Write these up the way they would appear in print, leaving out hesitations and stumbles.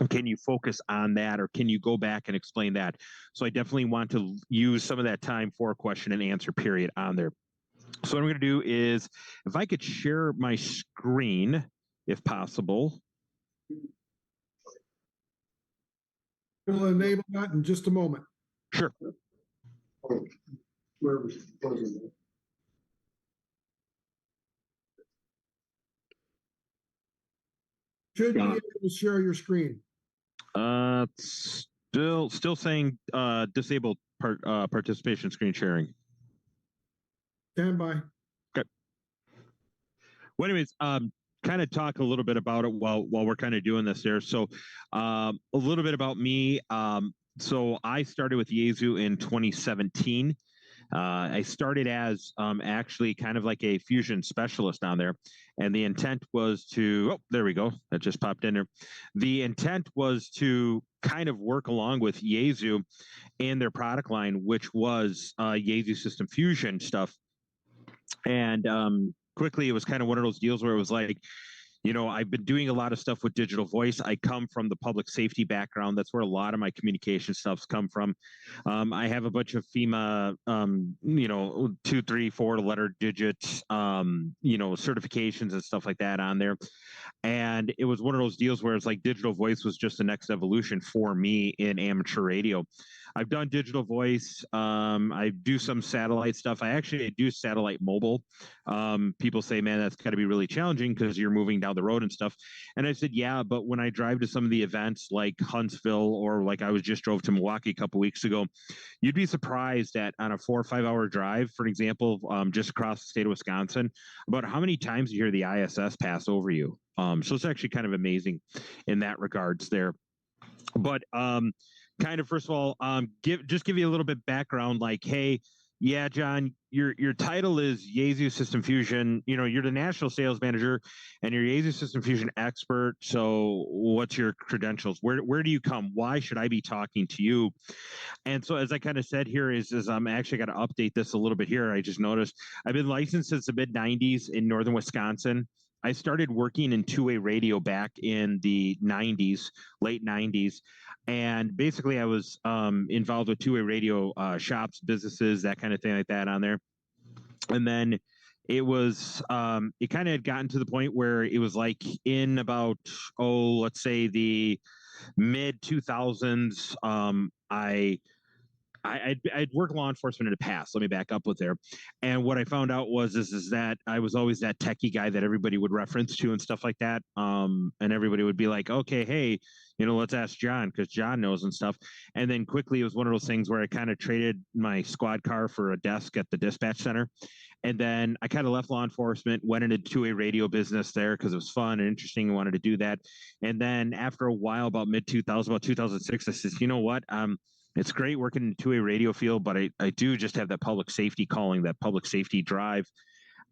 Can you focus on that, or can you go back and explain that? So I definitely want to use some of that time for a question and answer period on there. So what I'm going to do is, if I could share my screen, if possible. We'll enable that in just a moment. Sure. Should be able to share your screen. Still saying disabled participation screen sharing. Stand by. Okay. Well, anyways, kind of talk a little bit about it while we're kind of doing this there. So a little bit about me. So I started with Yeasu in 2017. I started as actually kind of like a fusion specialist on there. And the intent was to, oh, there we go. That just popped in there. The intent was to kind of work along with Yeasu in their product line, which was Yeasu System Fusion stuff. And quickly, it was kind of one of those deals where it was like, you know, I've been doing a lot of stuff with digital voice. I come from the public safety background. That's where a lot of my communication stuff's come from. I have a bunch of FEMA, you know, 2, 3, 4 letter digits, you know, certifications and stuff like that on there. And it was one of those deals where it's like digital voice was just the next evolution for me in amateur radio. I've done digital voice. I do some satellite stuff. I actually do satellite mobile. People say, man, that's got to be really challenging because you're moving down the road and stuff. And I said, yeah, but when I drive to some of the events like Huntsville, or like I was just drove to Milwaukee a couple weeks ago, you'd be surprised at on a 4 or 5 hour drive, for example, just across the state of Wisconsin, about how many times you hear the ISS pass over you. So it's actually kind of amazing in that regards there. But kind of, first of all, give you a little bit background, like, hey, yeah, John, your title is Yeasu System Fusion. You know, you're the national sales manager and you're Yeasu System Fusion expert. So what's your credentials? Where do you come? Why should I be talking to you? And so, as I kind of said here, is I'm actually got to update this a little bit here. I just noticed I've been licensed since the mid 90s in northern Wisconsin. I started working in two-way radio back in the 90s, late 90s. And basically I was involved with two-way radio shops, businesses, that kind of thing like that on there. And then it was, it kind of had gotten to the point where it was like in about, let's say the mid 2000s, I'd worked law enforcement in the past. Let me back up with there. And what I found out was is that I was always that techie guy that everybody would reference to and stuff like that. And everybody would be like, okay, hey, you know, let's ask John because John knows and stuff. And then quickly it was one of those things where I kind of traded my squad car for a desk at the dispatch center. And then I kind of left law enforcement, went into two-way radio business there because it was fun and interesting and wanted to do that. And then after a while, about mid 2000, about 2006, I said, you know what? It's great working in two-way radio field, but I do just have that public safety calling, that public safety drive.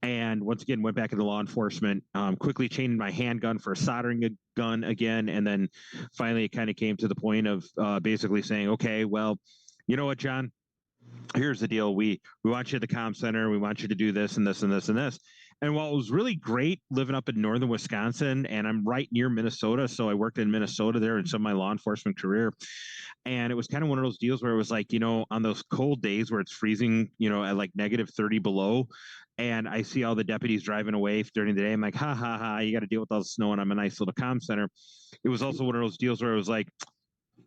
And once again, went back into law enforcement, quickly changed my handgun for a soldering gun again. And then finally it kind of came to the point of basically saying, okay, well, you know what, John, here's the deal. We want you at the comm center. We want you to do this and this and this and this. And while it was really great living up in northern Wisconsin, and I'm right near Minnesota, so I worked in Minnesota there in some of my law enforcement career. And it was kind of one of those deals where it was like, you know, on those cold days where it's freezing, you know, at like negative 30 below, and I see all the deputies driving away during the day. I'm like, ha, ha, ha, you got to deal with all the snow, and I'm a nice little comm center. It was also one of those deals where it was like,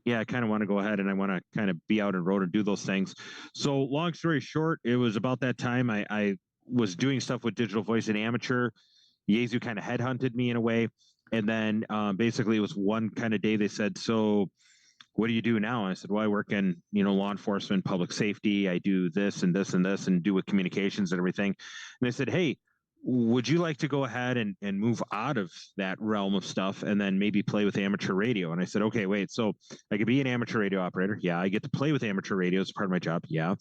yeah, I kind of want to go ahead and I want to kind of be out on road and do those things. So long story short, it was about that time I was doing stuff with digital voice and amateur. Yeasu kind of headhunted me in a way. And then basically it was one kind of day they said, so what do you do now? And I said, well, I work in, you know, law enforcement, public safety. I do this and this and this and do with communications and everything. And they said, hey, would you like to go ahead and move out of that realm of stuff and then maybe play with amateur radio? And I said, okay, wait, so I could be an amateur radio operator. Yeah. I get to play with amateur radio as part of my job. Yeah.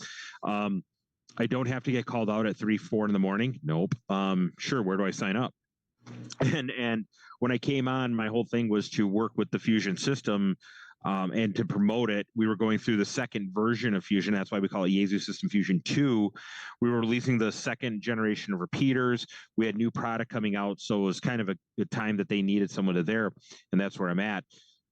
I don't have to get called out at 3, 4 in the morning. Nope. Sure. Where do I sign up? And when I came on, my whole thing was to work with the Fusion system and to promote it. We were going through the second version of Fusion. That's why we call it Yeasu System Fusion 2. We were releasing the second generation of repeaters. We had new product coming out. So it was kind of a good time that they needed someone to there. And that's where I'm at.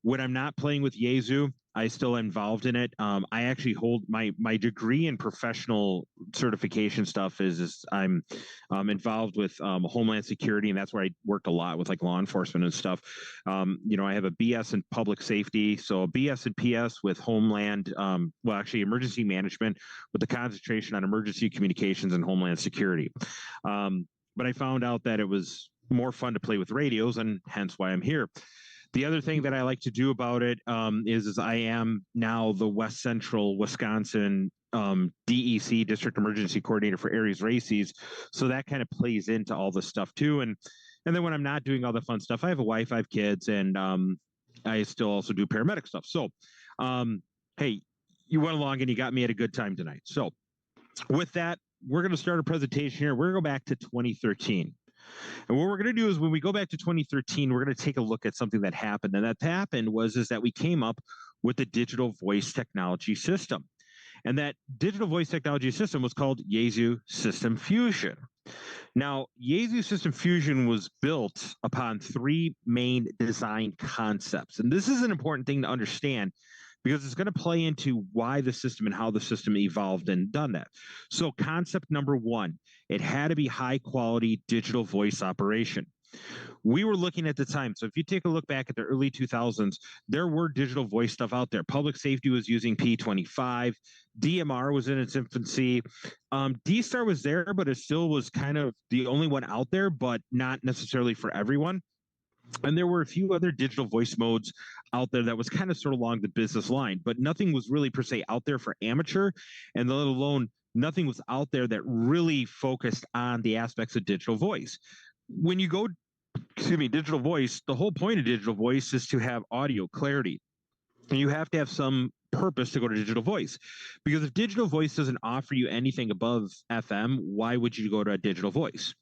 When I'm not playing with Yeasu, I still involved in it. I actually hold my degree in professional certification stuff is I'm involved with Homeland Security, and that's where I worked a lot with like law enforcement and stuff. I have a BS in public safety, so a BS and PS with Homeland, well, actually emergency management with the concentration on emergency communications and Homeland Security. But I found out that it was more fun to play with radios, and hence why I'm here. The other thing that I like to do about it is I am now the West Central Wisconsin DEC, District Emergency Coordinator for Aries Races. So that kind of plays into all this stuff too. And then when I'm not doing all the fun stuff, I have a wife, I have kids, and I still also do paramedic stuff. So, hey, you went along and you got me at a good time tonight. So with that, we're going to start a presentation here. We're going to go back to 2013. And what we're going to do is when we go back to 2013, we're going to take a look at something that happened. And that happened was that we came up with the digital voice technology system. And that digital voice technology system was called Yeasu System Fusion. Now, Yeasu System Fusion was built upon three main design concepts. And this is an important thing to understand because it's going to play into why the system and how the system evolved and done that. So concept number one, it had to be high quality digital voice operation. We were looking at the time. So if you take a look back at the early 2000s, there were digital voice stuff out there. Public safety was using P25. DMR was in its infancy. D-Star was there, but it still was kind of the only one out there, but not necessarily for everyone. And there were a few other digital voice modes out there that was kind of sort of along the business line, but nothing was really per se out there for amateur, and let alone nothing was out there that really focused on the aspects of digital voice. When you go, digital voice, the whole point of digital voice is to have audio clarity. And you have to have some purpose to go to digital voice, because if digital voice doesn't offer you anything above FM, why would you go to a digital voice?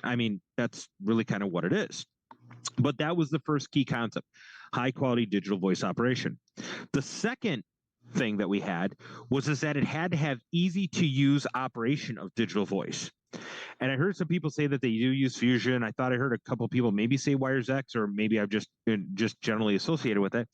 I mean, that's really kind of what it is. But that was the first key concept, high quality digital voice operation. The second thing that we had was that it had to have easy to use operation of digital voice. And I heard some people say that they do use Fusion. I thought I heard a couple of people maybe say Wires X, or maybe I've just generally associated with it.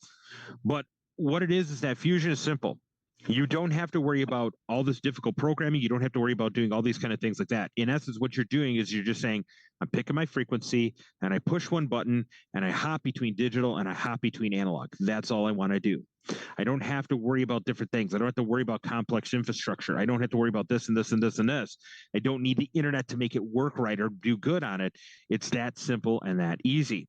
But what it is that Fusion is simple. You don't have to worry about all this difficult programming. You don't have to worry about doing all these kind of things like that. In essence, what you're doing is you're just saying, I'm picking my frequency and I push one button and I hop between digital and I hop between analog. That's all I want to do. I don't have to worry about different things. I don't have to worry about complex infrastructure. I don't have to worry about this and this and this and this. I don't need the internet to make it work right or do good on it. It's that simple and that easy.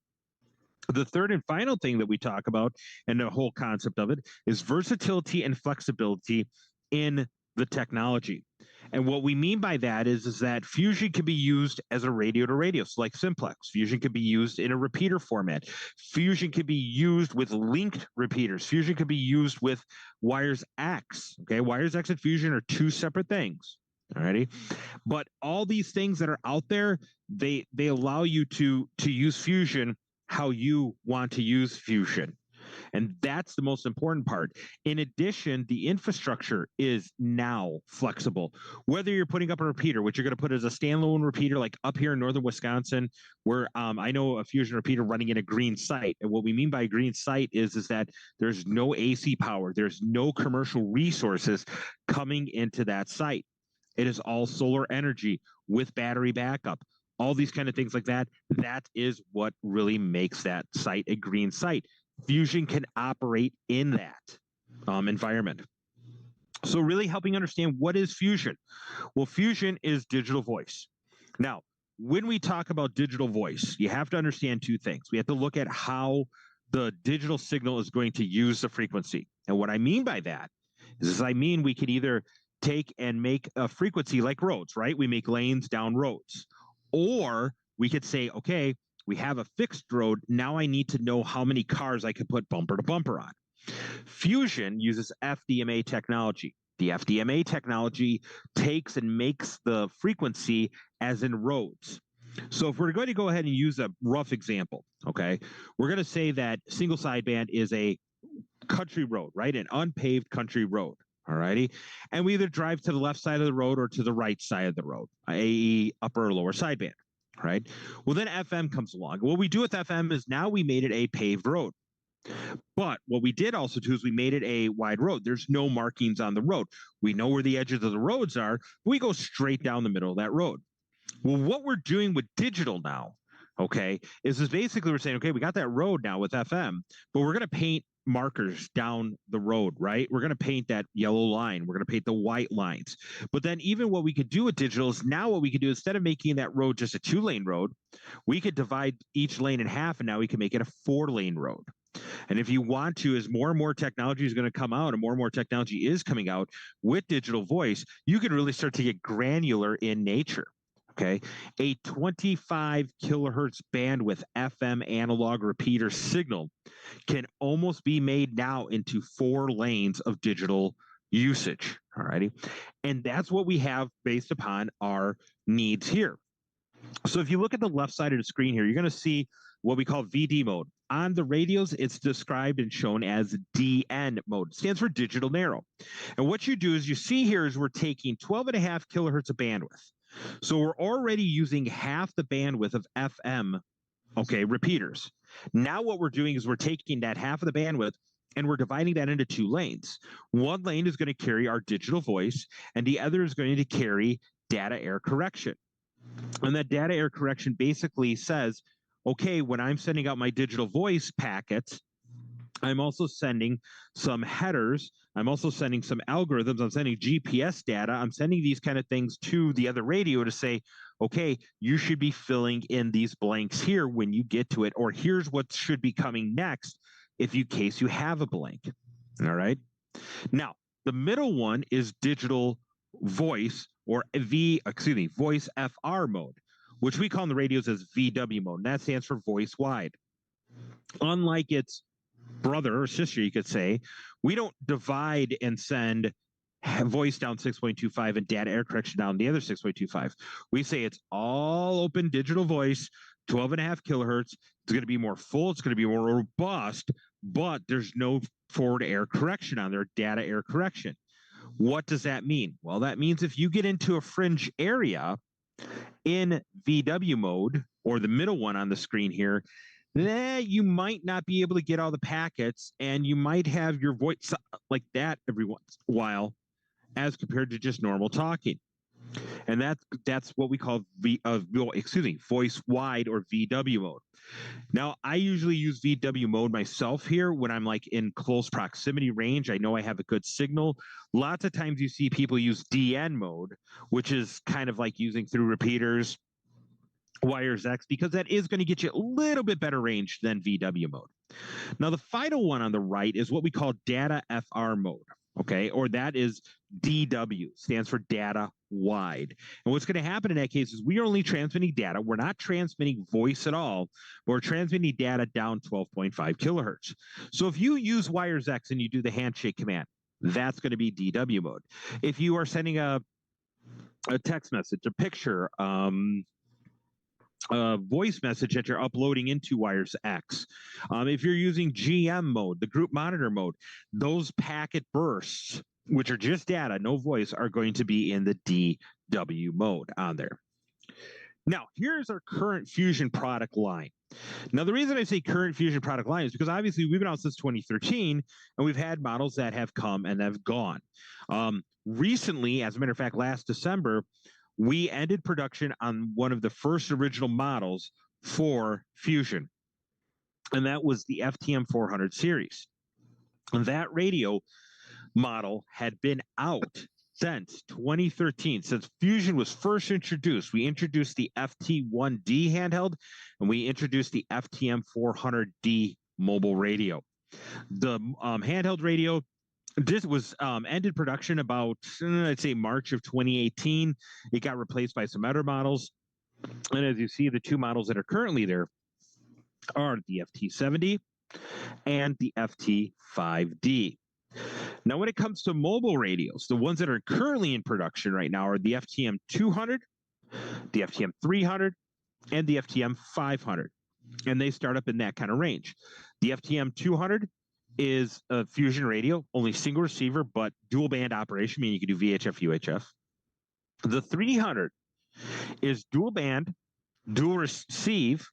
The third and final thing that we talk about, and the whole concept of it, is versatility and flexibility in the technology. And what we mean by that is that Fusion can be used as a radio to radio, so like simplex. Fusion can be used in a repeater format. Fusion can be used with linked repeaters. Fusion can be used with Wires X. Okay, Wires X and Fusion are two separate things. Alrighty, but all these things that are out there, they allow you to use Fusion how you want to use Fusion. And that's the most important part. In addition, the infrastructure is now flexible. Whether you're putting up a repeater, which you're going to put as a standalone repeater, like up here in northern Wisconsin, where I know a Fusion repeater running in a green site. And what we mean by a green site is that there's no AC power. There's no commercial resources coming into that site. It is all solar energy with battery backup. All these kind of things like that, that is what really makes that site a green site. Fusion can operate in that environment. So really helping understand what is Fusion. Well, Fusion is digital voice. Now, when we talk about digital voice, you have to understand two things. We have to look at how the digital signal is going to use the frequency. And what I mean by that is I mean we could either take and make a frequency like roads, right? We make lanes down roads. Or we could say, okay, we have a fixed road. Now I need to know how many cars I can put bumper to bumper on. Fusion uses FDMA technology. The FDMA technology takes and makes the frequency as in roads. So if we're going to go ahead and use a rough example, okay, we're going to say that single sideband is a country road, right? An unpaved country road. All righty. And we either drive to the left side of the road or to the right side of the road, AE upper or lower sideband. Right. Well, then FM comes along. What we do with FM is now we made it a paved road. But what we did also too is we made it a wide road. There's no markings on the road. We know where the edges of the roads are. We go straight down the middle of that road. Well, what we're doing with digital now, okay, is basically we're saying, okay, we got that road now with FM, but we're going to paint markers down the road, right? We're going to paint that yellow line. We're going to paint the white lines. But then even what we could do with digital is now what we could do, instead of making that road just a 2-lane road, we could divide each lane in half, and now we can make it a 4-lane road. And if you want to, as more and more technology is going to come out and more technology is coming out with digital voice, you can really start to get granular in nature. Okay. A 25 kilohertz bandwidth FM analog repeater signal can almost be made now into 4 lanes of digital usage. All righty. And that's what we have based upon our needs here. So if you look at the left side of the screen here, you're going to see what we call VD mode. On the radios, it's described and shown as DN mode. It stands for digital narrow. And what you do is you see here is we're taking 12.5 kilohertz of bandwidth. So we're already using half the bandwidth of FM, okay, repeaters. Now what we're doing is we're taking that half of the bandwidth and we're dividing that into 2 lanes. One lane is going to carry our digital voice, and the other is going to carry data error correction. And that data error correction basically says, okay, when I'm sending out my digital voice packets, I'm also sending some headers. I'm also sending some algorithms. I'm sending GPS data. I'm sending these kind of things to the other radio to say, okay, you should be filling in these blanks here when you get to it, or here's what should be coming next if in case you have a blank. All right. Now, the middle one is digital voice, or voice FR mode, which we call in the radios as VW mode. And that stands for voice wide. Unlike its brother or sister, you could say, we don't divide and send voice down 6.25 and data error correction down the other 6.25. We say it's all open digital voice, 12.5 kilohertz. It's going to be more full. It's going to be more robust, but there's no forward error correction on there, data error correction. What does that mean? Well, that means if you get into a fringe area in VW mode, or the middle one on the screen here, you might not be able to get all the packets, and you might have your voice like that every once in a while as compared to just normal talking. And that's what we call voice wide, or VW mode. Now, I usually use VW mode myself here when I'm like in close proximity range. I know I have a good signal. Lots of times you see people use DN mode, which is kind of like using through repeaters, wires X, because that is going to get you a little bit better range than VW mode. Now, the final one on the right is what we call data FR mode, okay? Or that is DW, stands for data wide. And what's going to happen in that case is we are only transmitting data. We're not transmitting voice at all, but we're transmitting data down 12.5 kilohertz. So if you use wires X and you do the handshake command, that's going to be DW mode. If you are sending a text message, a picture, voice message that you're uploading into wires X. If you're using GM mode, the group monitor mode, those packet bursts, which are just data, no voice, are going to be in the DW mode on there. Now, here's our current Fusion product line. Now, the reason I say current Fusion product line is because obviously we've been out since 2013, and we've had models that have come and have gone. Recently, as a matter of fact, last December, we ended production on one of the first original models for Fusion, and that was the FTM 400 series. And that radio model had been out since 2013, since Fusion was first introduced. We introduced the FT1D handheld, and we introduced the FTM 400D mobile radio. The handheld radio, this was ended production about, I'd say, March of 2018. It got replaced by some other models. And as you see, the 2 models that are currently there are the FT70 and the FT5D. Now, when it comes to mobile radios, the ones that are currently in production right now are the FTM 200, the FTM 300, and the FTM 500. And they start up in that kind of range. The FTM 200 is a Fusion radio, only single receiver, but dual band operation, meaning you can do VHF, UHF. The 300 is dual band, dual receive,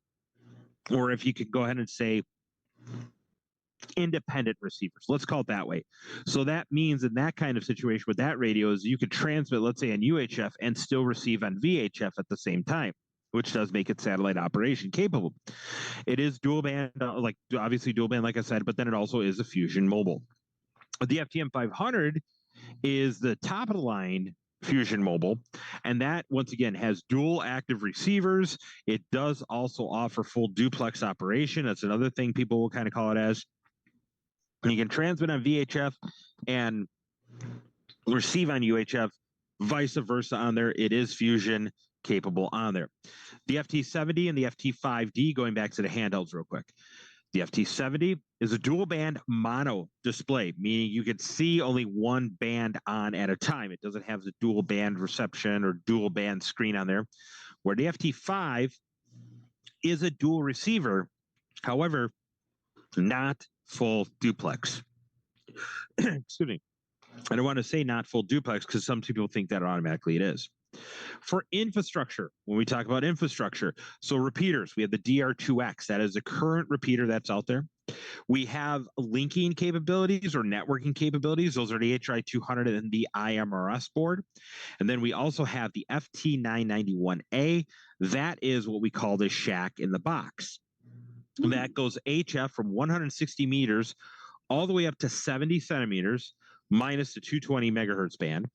or if you could go ahead and say independent receivers. Let's call it that way. So that means in that kind of situation with that radio is you could transmit, let's say, on UHF and still receive on VHF at the same time, which does make it satellite operation capable. It is dual band, like obviously dual band, like I said, but then it also is a Fusion Mobile. The FTM 500 is the top of the line Fusion Mobile, and that once again has dual active receivers. It does also offer full duplex operation. That's another thing people will kind of call it as. And you can transmit on VHF and receive on UHF, vice versa on there. It is Fusion capable on there. The FT70 and the FT5D, going back to the handhelds real quick. The FT70 is a dual band mono display, meaning you can see only one band on at a time. It doesn't have the dual band reception or dual band screen on there. Where the FT5 is a dual receiver, however, not full duplex. Excuse me. I don't want to say not full duplex because some people think that automatically it is. For infrastructure, when we talk about infrastructure, so repeaters, we have the DR2X. That is the current repeater that's out there. We have linking capabilities or networking capabilities. Those are the HRI200 and the IMRS board. And then we also have the FT991A. That is what we call the shack in the box. And that goes HF from 160 meters all the way up to 70 centimeters minus the 220 megahertz band.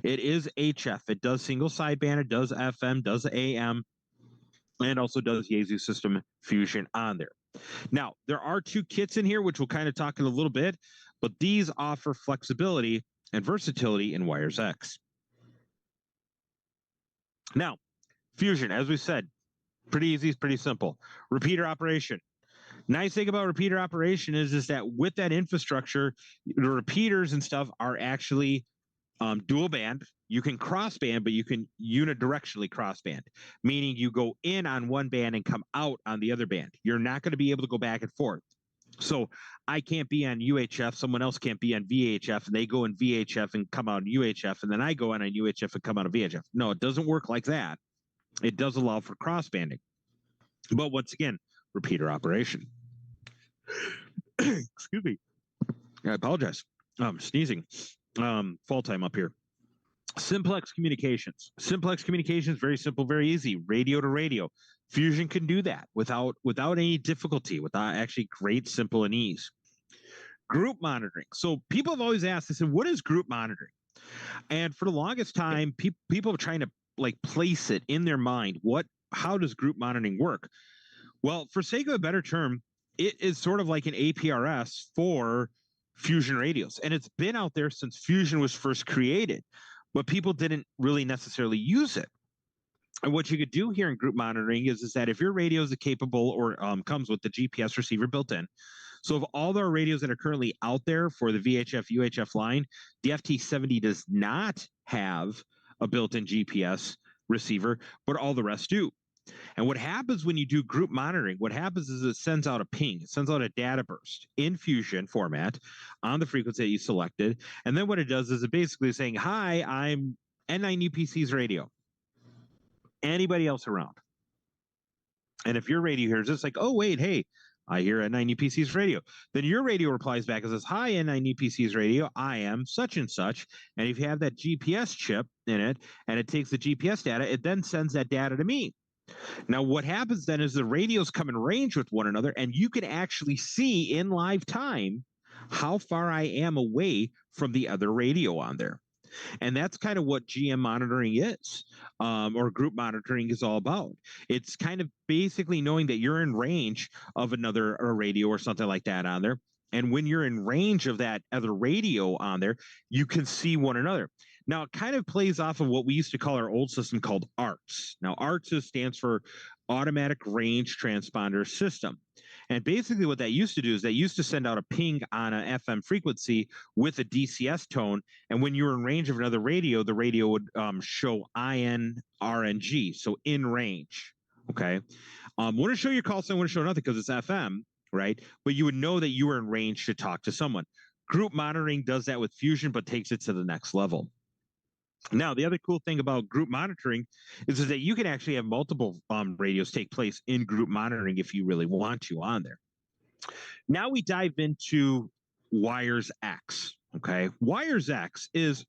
It is HF. It does single sideband. It does FM, does AM, and also does Yeasu system fusion on there. Now, there are two kits in here, which we'll kind of talk in a little bit, but these offer flexibility and versatility in Wires X. Now, fusion, as we said, pretty easy, pretty simple. Repeater operation. Nice thing about repeater operation is that with that infrastructure, the repeaters and stuff are actually dual band. You can cross band, but you can unidirectionally cross band, meaning you go in on one band and come out on the other band. You're not going to be able to go back and forth. So I can't be on UHF, someone else can't be on VHF, and they go in VHF and come out on UHF, and then I go in on UHF and come out of VHF. No, it doesn't work like that. It does allow for cross banding. But once again, repeater operation. Excuse me. I apologize. Sneezing. Fall time up here. Simplex communications. Simplex communications, very simple, very easy. Radio to radio. Fusion can do that without any difficulty, without actually great, simple, and ease. Group monitoring. So people have always asked, they said, what is group monitoring? And for the longest time, people are trying to like place it in their mind. How does group monitoring work? Well, for sake of a better term, it is sort of like an APRS for Fusion radios. And it's been out there since Fusion was first created, but people didn't really necessarily use it. And what you could do here in group monitoring is that if your radio is capable or comes with the GPS receiver built in, so of all our radios that are currently out there for the VHF, UHF line, the FT70 does not have a built-in GPS receiver, but all the rest do. And what happens when you do group monitoring, what happens is it sends out a ping. It sends out a data burst in Fusion format on the frequency that you selected. And then what it does is it basically is saying, hi, I'm N9UPC's radio. Anybody else around? And if your radio hears this, like, oh, wait, hey, I hear N9UPC's radio. Then your radio replies back and says, hi, N9UPC's radio. I am such and such. And if you have that GPS chip in it and it takes the GPS data, it then sends that data to me. Now, what happens then is the radios come in range with one another, and you can actually see in live time how far I am away from the other radio on there. And that's kind of what GM monitoring is, or group monitoring is all about. It's kind of basically knowing that you're in range of another radio or something like that on there. And when you're in range of that other radio on there, you can see one another. Now, it kind of plays off of what we used to call our old system called ARTS. Now, ARTS stands for Automatic Range Transponder System. And basically what that used to do is they used to send out a ping on an FM frequency with a DCS tone. And when you were in range of another radio, the radio would show INRNG, so in range. Okay. Want to show your call sign, want to show nothing because it's FM, right? But you would know that you were in range to talk to someone. Group monitoring does that with Fusion, but takes it to the next level. Now, the other cool thing about group monitoring is that you can actually have multiple radios take place in group monitoring if you really want to on there. Now we dive into Wires X. Okay. Wires X is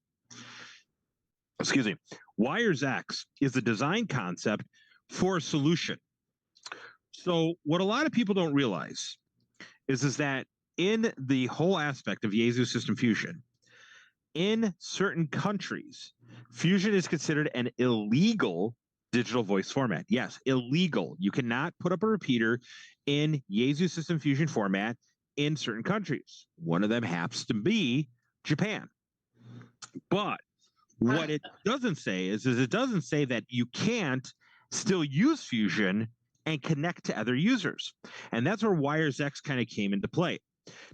a design concept for a solution. So what a lot of people don't realize is that in the whole aspect of Yaesu System Fusion, in certain countries, Fusion is considered an illegal digital voice format. Yes, illegal. You cannot put up a repeater in Yaesu System Fusion format in certain countries. One of them happens to be Japan. But what it doesn't say is it doesn't say that you can't still use Fusion and connect to other users. And that's where Wires X kind of came into play.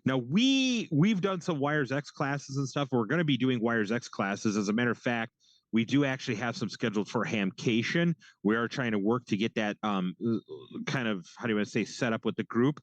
Now we've done some Wires X classes and stuff. We're going to be doing Wires X classes. As a matter of fact, we do actually have some scheduled for Hamcation. We are trying to work to get that kind of, how do you want to say, set up with the group.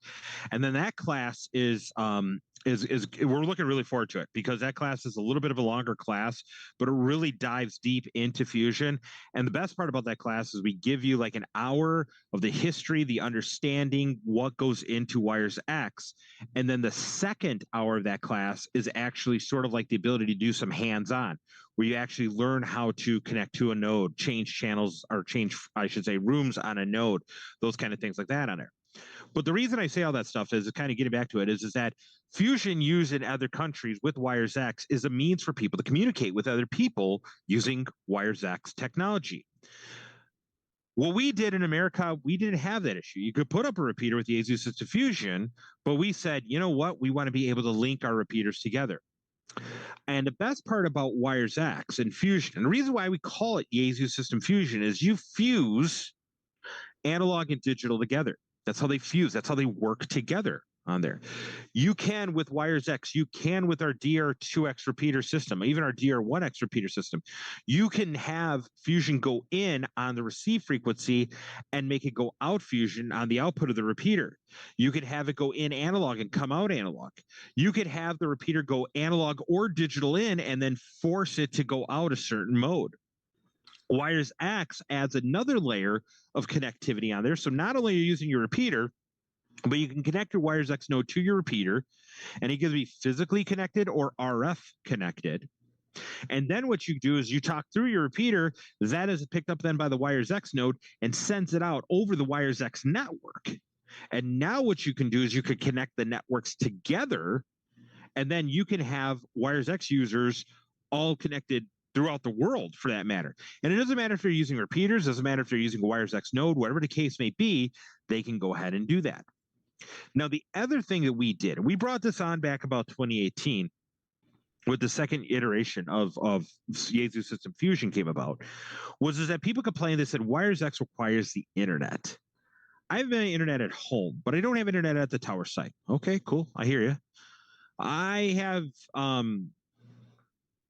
And then that class is we're looking really forward to it, because that class is a little bit of a longer class, but it really dives deep into Fusion. And the best part about that class is we give you like an hour of the history, the understanding, what goes into Wires X. And then the second hour of that class is actually sort of like the ability to do some hands-on, where you actually learn how to connect to a node, change channels, or change, I should say, rooms on a node, those kind of things like that on there. But the reason I say all that stuff is kind of getting back to it is that Fusion used in other countries with Wires X is a means for people to communicate with other people using Wires X technology. What we did in America, we didn't have that issue. You could put up a repeater with the Yaesu System Fusion, but we said, you know what? We want to be able to link our repeaters together. And the best part about Wires X and Fusion, and the reason why we call it Yaesu System Fusion, is you fuse analog and digital together. That's how they fuse. That's how they work together on there. You can with Wires X, you can with our DR2X repeater system, even our DR1X repeater system. You can have Fusion go in on the receive frequency and make it go out Fusion on the output of the repeater. You could have it go in analog and come out analog. You could have the repeater go analog or digital in and then force it to go out a certain mode. Wires X adds another layer of connectivity on there. So not only are you using your repeater, but you can connect your Wires X node to your repeater, and it can be physically connected or RF connected. And then what you do is you talk through your repeater, that is picked up then by the Wires X node and sends it out over the Wires X network. And now what you can do is you could connect the networks together, and then you can have Wires X users all connected throughout the world, for that matter. And it doesn't matter if they're using repeaters, doesn't matter if they're using a Wires X node, whatever the case may be, they can go ahead and do that. Now, the other thing that we did, and we brought this on back about 2018 with the second iteration of Yaesu System Fusion came about, was that people complained. They said Wires X requires the internet. I have internet at home, but I don't have internet at the tower site. Okay, cool. I hear you. I have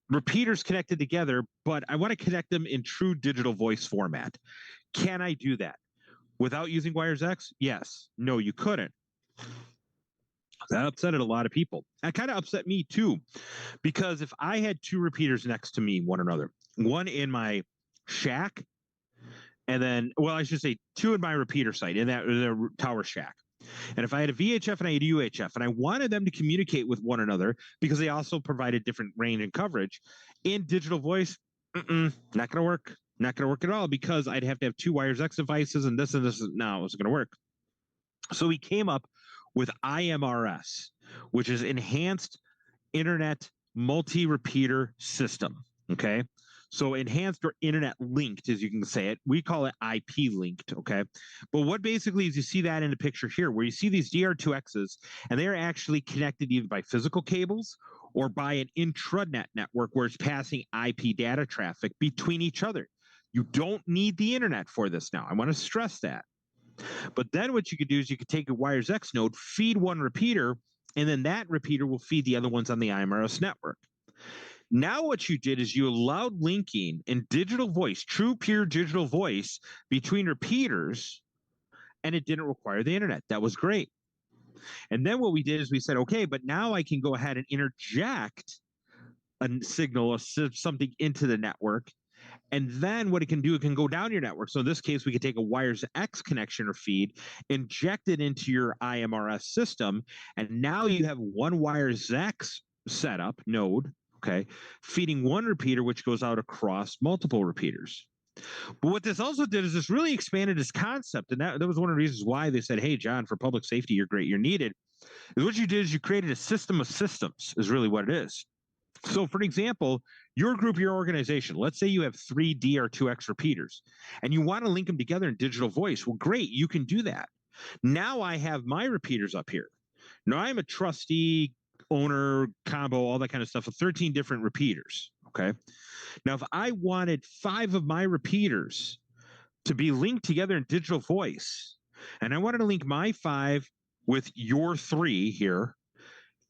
repeaters connected together, but I want to connect them in true digital voice format. Can I do that without using Wires X? Yes. No, you couldn't. That upset a lot of people. That kind of upset me too, because if I had two repeaters next to me, one another, one in my shack, and then, well, I should say two in my repeater site in that the tower shack. And if I had a VHF and I had a UHF, and I wanted them to communicate with one another because they also provided different range and coverage in digital voice, not going to work. Not going to work at all, because I'd have to have two Wires X devices and this. No, it wasn't going to work. So we came up with IMRS, which is Enhanced Internet Multi-Repeater System. Okay. So enhanced or internet linked, as you can say it. We call it IP linked, okay? But what basically is, you see that in the picture here, where you see these DR2Xs, and they're actually connected either by physical cables or by an intranet network where it's passing IP data traffic between each other. You don't need the internet for this now. I want to stress that. But then what you could do is you could take a Wires X node, feed one repeater, and then that repeater will feed the other ones on the IMRS network. Now what you did is you allowed linking in digital voice, true pure digital voice, between repeaters, and it didn't require the internet. That was great. And then what we did is we said, okay, but now I can go ahead and interject a signal or something into the network, And then what it can do, it can go down your network. So in this case, we could take a wires X connection or feed, inject it into your IMRS system, and now you have one wires X setup node, okay, feeding one repeater, which goes out across multiple repeaters. But what this also did is this really expanded this concept. And that was one of the reasons why they said, hey, John, for public safety, you're great, you're needed. Is what you did is you created a system of systems, is really what it is. So, for example, your group, your organization, let's say you have 3 DR2X repeaters and you want to link them together in digital voice. Well, great, you can do that. Now I have my repeaters up here. Now I'm a trustee, owner, combo, all that kind of stuff of 13 different repeaters. Okay. Now, if I wanted 5 of my repeaters to be linked together in digital voice, and I wanted to link my 5 with your 3 here,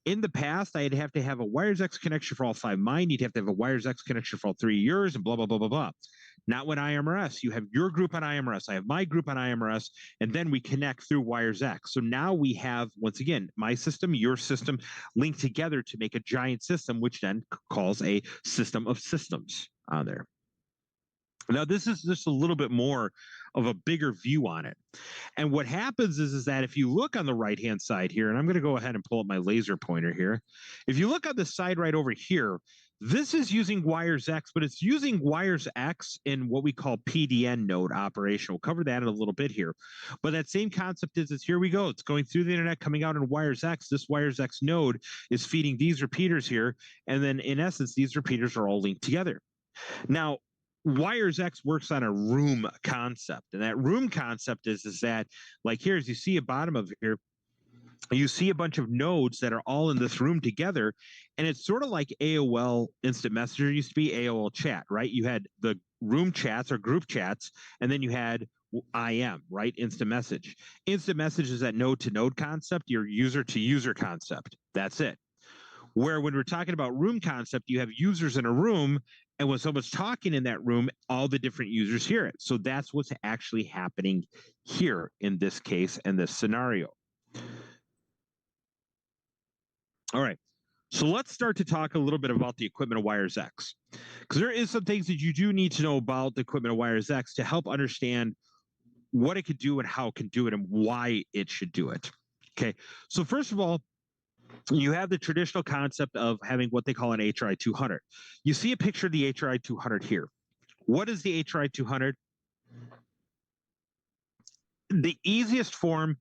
in the past, I'd have to have a wires X connection for all 5 mine. You'd have to have a wires X connection for all 3 yours, and blah, blah, blah, blah, blah. Not with IMRS. You have your group on IMRS. I have my group on IMRS, and then we connect through wires X. So now we have, once again, my system, your system linked together to make a giant system, which then calls a system of systems on there. Now, this is just a little bit more of a bigger view on it. And what happens is that if you look on the right-hand side here, and I'm going to go ahead and pull up my laser pointer here. If you look on the side right over here, this is using wires X, but it's using wires X in what we call PDN node operation. We'll cover that in a little bit here. But that same concept is here we go. It's going through the internet, coming out in wires X. This wires X node is feeding these repeaters here. And then in essence, these repeaters are all linked together. Now, wires X works on a room concept, and that room concept is that, like here, as you see at bottom of here, you see a bunch of nodes that are all in this room together, and it's sort of like AOL Instant Messenger used to be, AOL Chat, right? You had the room chats or group chats, and then you had IM, right? Instant Message. Instant Message is that node-to-node concept, your user-to-user concept. That's it. Where when we're talking about room concept, you have users in a room, and when someone's talking in that room, all the different users hear it. So that's what's actually happening here in this case and this scenario. All right. So let's start to talk a little bit about the equipment of wires X, because there is some things that you do need to know about the equipment of wires X to help understand what it could do and how it can do it and why it should do it. Okay. So first of all, you have the traditional concept of having what they call an HRI 200. You see a picture of the HRI 200 here. What is the HRI 200? The easiest form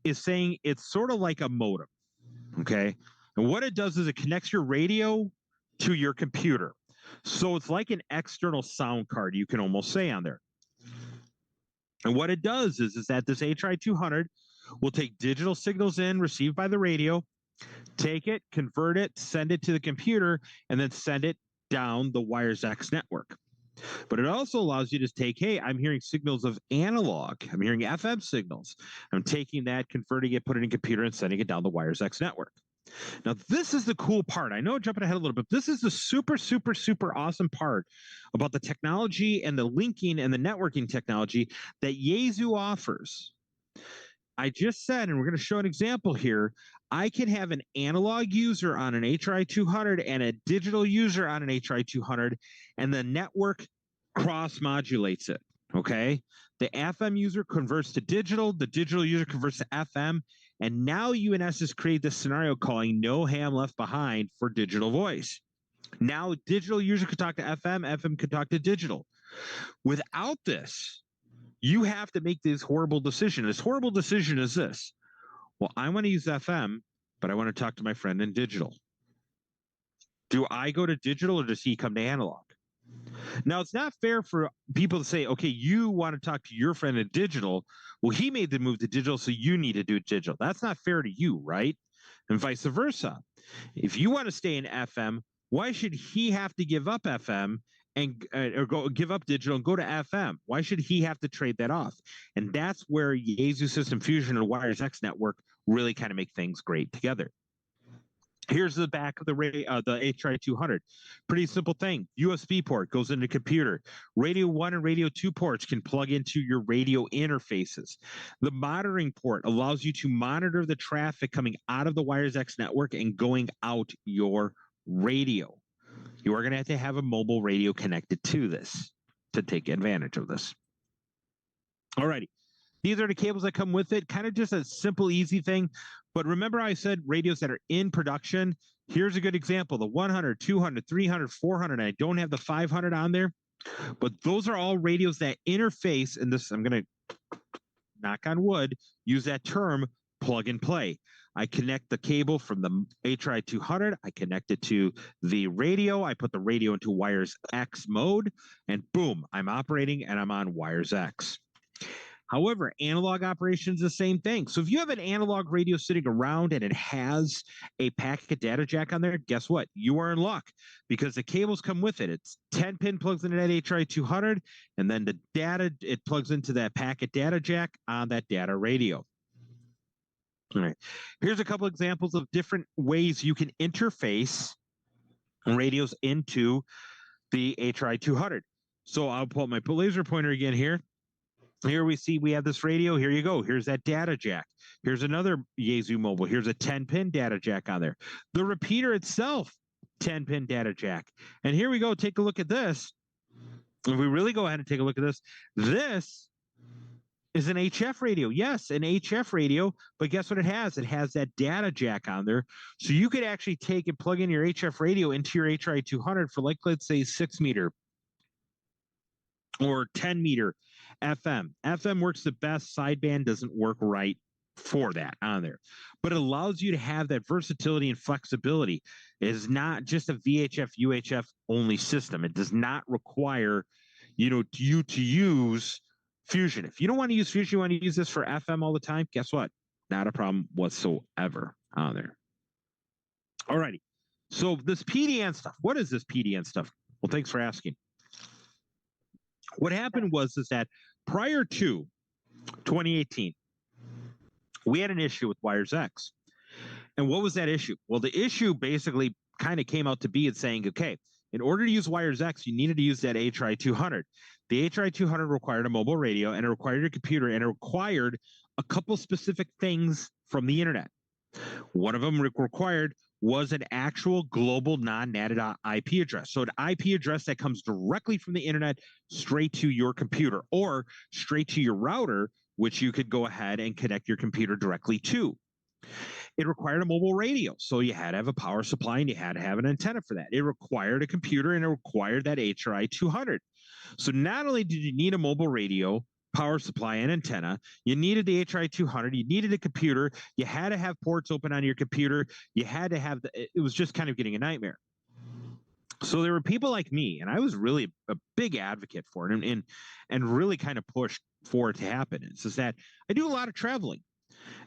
is saying it's sort of like a modem, okay? And what it does is it connects your radio to your computer. So it's like an external sound card, you can almost say on there. And what it does is that this HRI 200 will take digital signals in received by the radio, take it, convert it, send it to the computer, and then send it down the wires X network. But it also allows you to take, hey, I'm hearing signals of analog. I'm hearing FM signals. I'm taking that, converting it, putting it in a computer, and sending it down the wires X network. Now, this is the cool part. I know I'm jumping ahead a little bit. This is the super, super, super awesome part about the technology and the linking and the networking technology that Yeasu offers. I just said, and we're going to show an example here, I can have an analog user on an HRI 200 and a digital user on an HRI 200, and the network cross-modulates it, okay? The FM user converts to digital, the digital user converts to FM, and now you, in essence, create this scenario calling no ham left behind for digital voice. Now, digital user could talk to FM, FM could talk to digital. Without this, you have to make this horrible decision. This horrible decision is this. Well, I want to use FM, but I want to talk to my friend in digital. Do I go to digital or does he come to analog? Now, it's not fair for people to say, okay, you want to talk to your friend in digital. Well, he made the move to digital, so you need to do digital. That's not fair to you, right? And vice versa. If you want to stay in FM, why should he have to give up FM and give up digital and go to FM? Why should he have to trade that off? And that's where Yeasu System Fusion and Wires X network really kind of make things great together. Here's the back of the HRI 200. Pretty simple thing. USB port goes into computer. Radio 1 and Radio 2 ports can plug into your radio interfaces. The monitoring port allows you to monitor the traffic coming out of the Wires X network and going out your radio. You are going to have a mobile radio connected to this to take advantage of this. All righty. These are the cables that come with it. Kind of just a simple, easy thing. But remember I said radios that are in production. Here's a good example. The 100, 200, 300, 400. I don't have the 500 on there. But those are all radios that interface. And this, I'm going to knock on wood, use that term, plug and play. I connect the cable from the HRI 200. I connect it to the radio. I put the radio into wires X mode. And boom, I'm operating and I'm on wires X. However, analog operation is the same thing. So if you have an analog radio sitting around and it has a packet data jack on there, guess what? You are in luck because the cables come with it. It's 10 pin plugs into that HRI 200, and then the data, it plugs into that packet data jack on that data radio. All right. Here's a couple examples of different ways you can interface radios into the HRI 200. So I'll pull up my laser pointer again here. Here we see we have this radio. Here you go. Here's that data jack. Here's another Yeasu mobile. Here's a 10-pin data jack on there. The repeater itself, 10-pin data jack. And here we go. Take a look at this. If we really go ahead and take a look at this, this is an HF radio. Yes, an HF radio, but guess what it has? It has that data jack on there. So you could actually take and plug in your HF radio into your HRI 200 for, like, let's say 6 meter or 10 meter FM. FM works the best. Sideband doesn't work right for that on there, but it allows you to have that versatility and flexibility. It is not just a VHF, UHF only system. It does not require, you to use Fusion. If you don't want to use Fusion, you want to use this for FM all the time, guess what? Not a problem whatsoever on there. All righty. So this PDN stuff, what is this PDN stuff? Well, thanks for asking. What happened was that prior to 2018, we had an issue with wires X. And what was that issue? Well, the issue basically kind of came out to be it saying, okay, in order to use wires X, you needed to use that HRI 200. The HRI 200 required a mobile radio, and it required a computer, and it required a couple specific things from the internet. One of them required was an actual global non-NATed IP address. So an IP address that comes directly from the internet straight to your computer or straight to your router, which you could go ahead and connect your computer directly to. It required a mobile radio. So you had to have a power supply and you had to have an antenna for that. It required a computer and it required that HRI 200. So not only did you need a mobile radio, power supply, and antenna, you needed the HRI 200, you needed a computer, you had to have ports open on your computer, you had to have, it was just kind of getting a nightmare. So there were people like me, and I was really a big advocate for it and really kind of pushed for it to happen. It's just that I do a lot of traveling.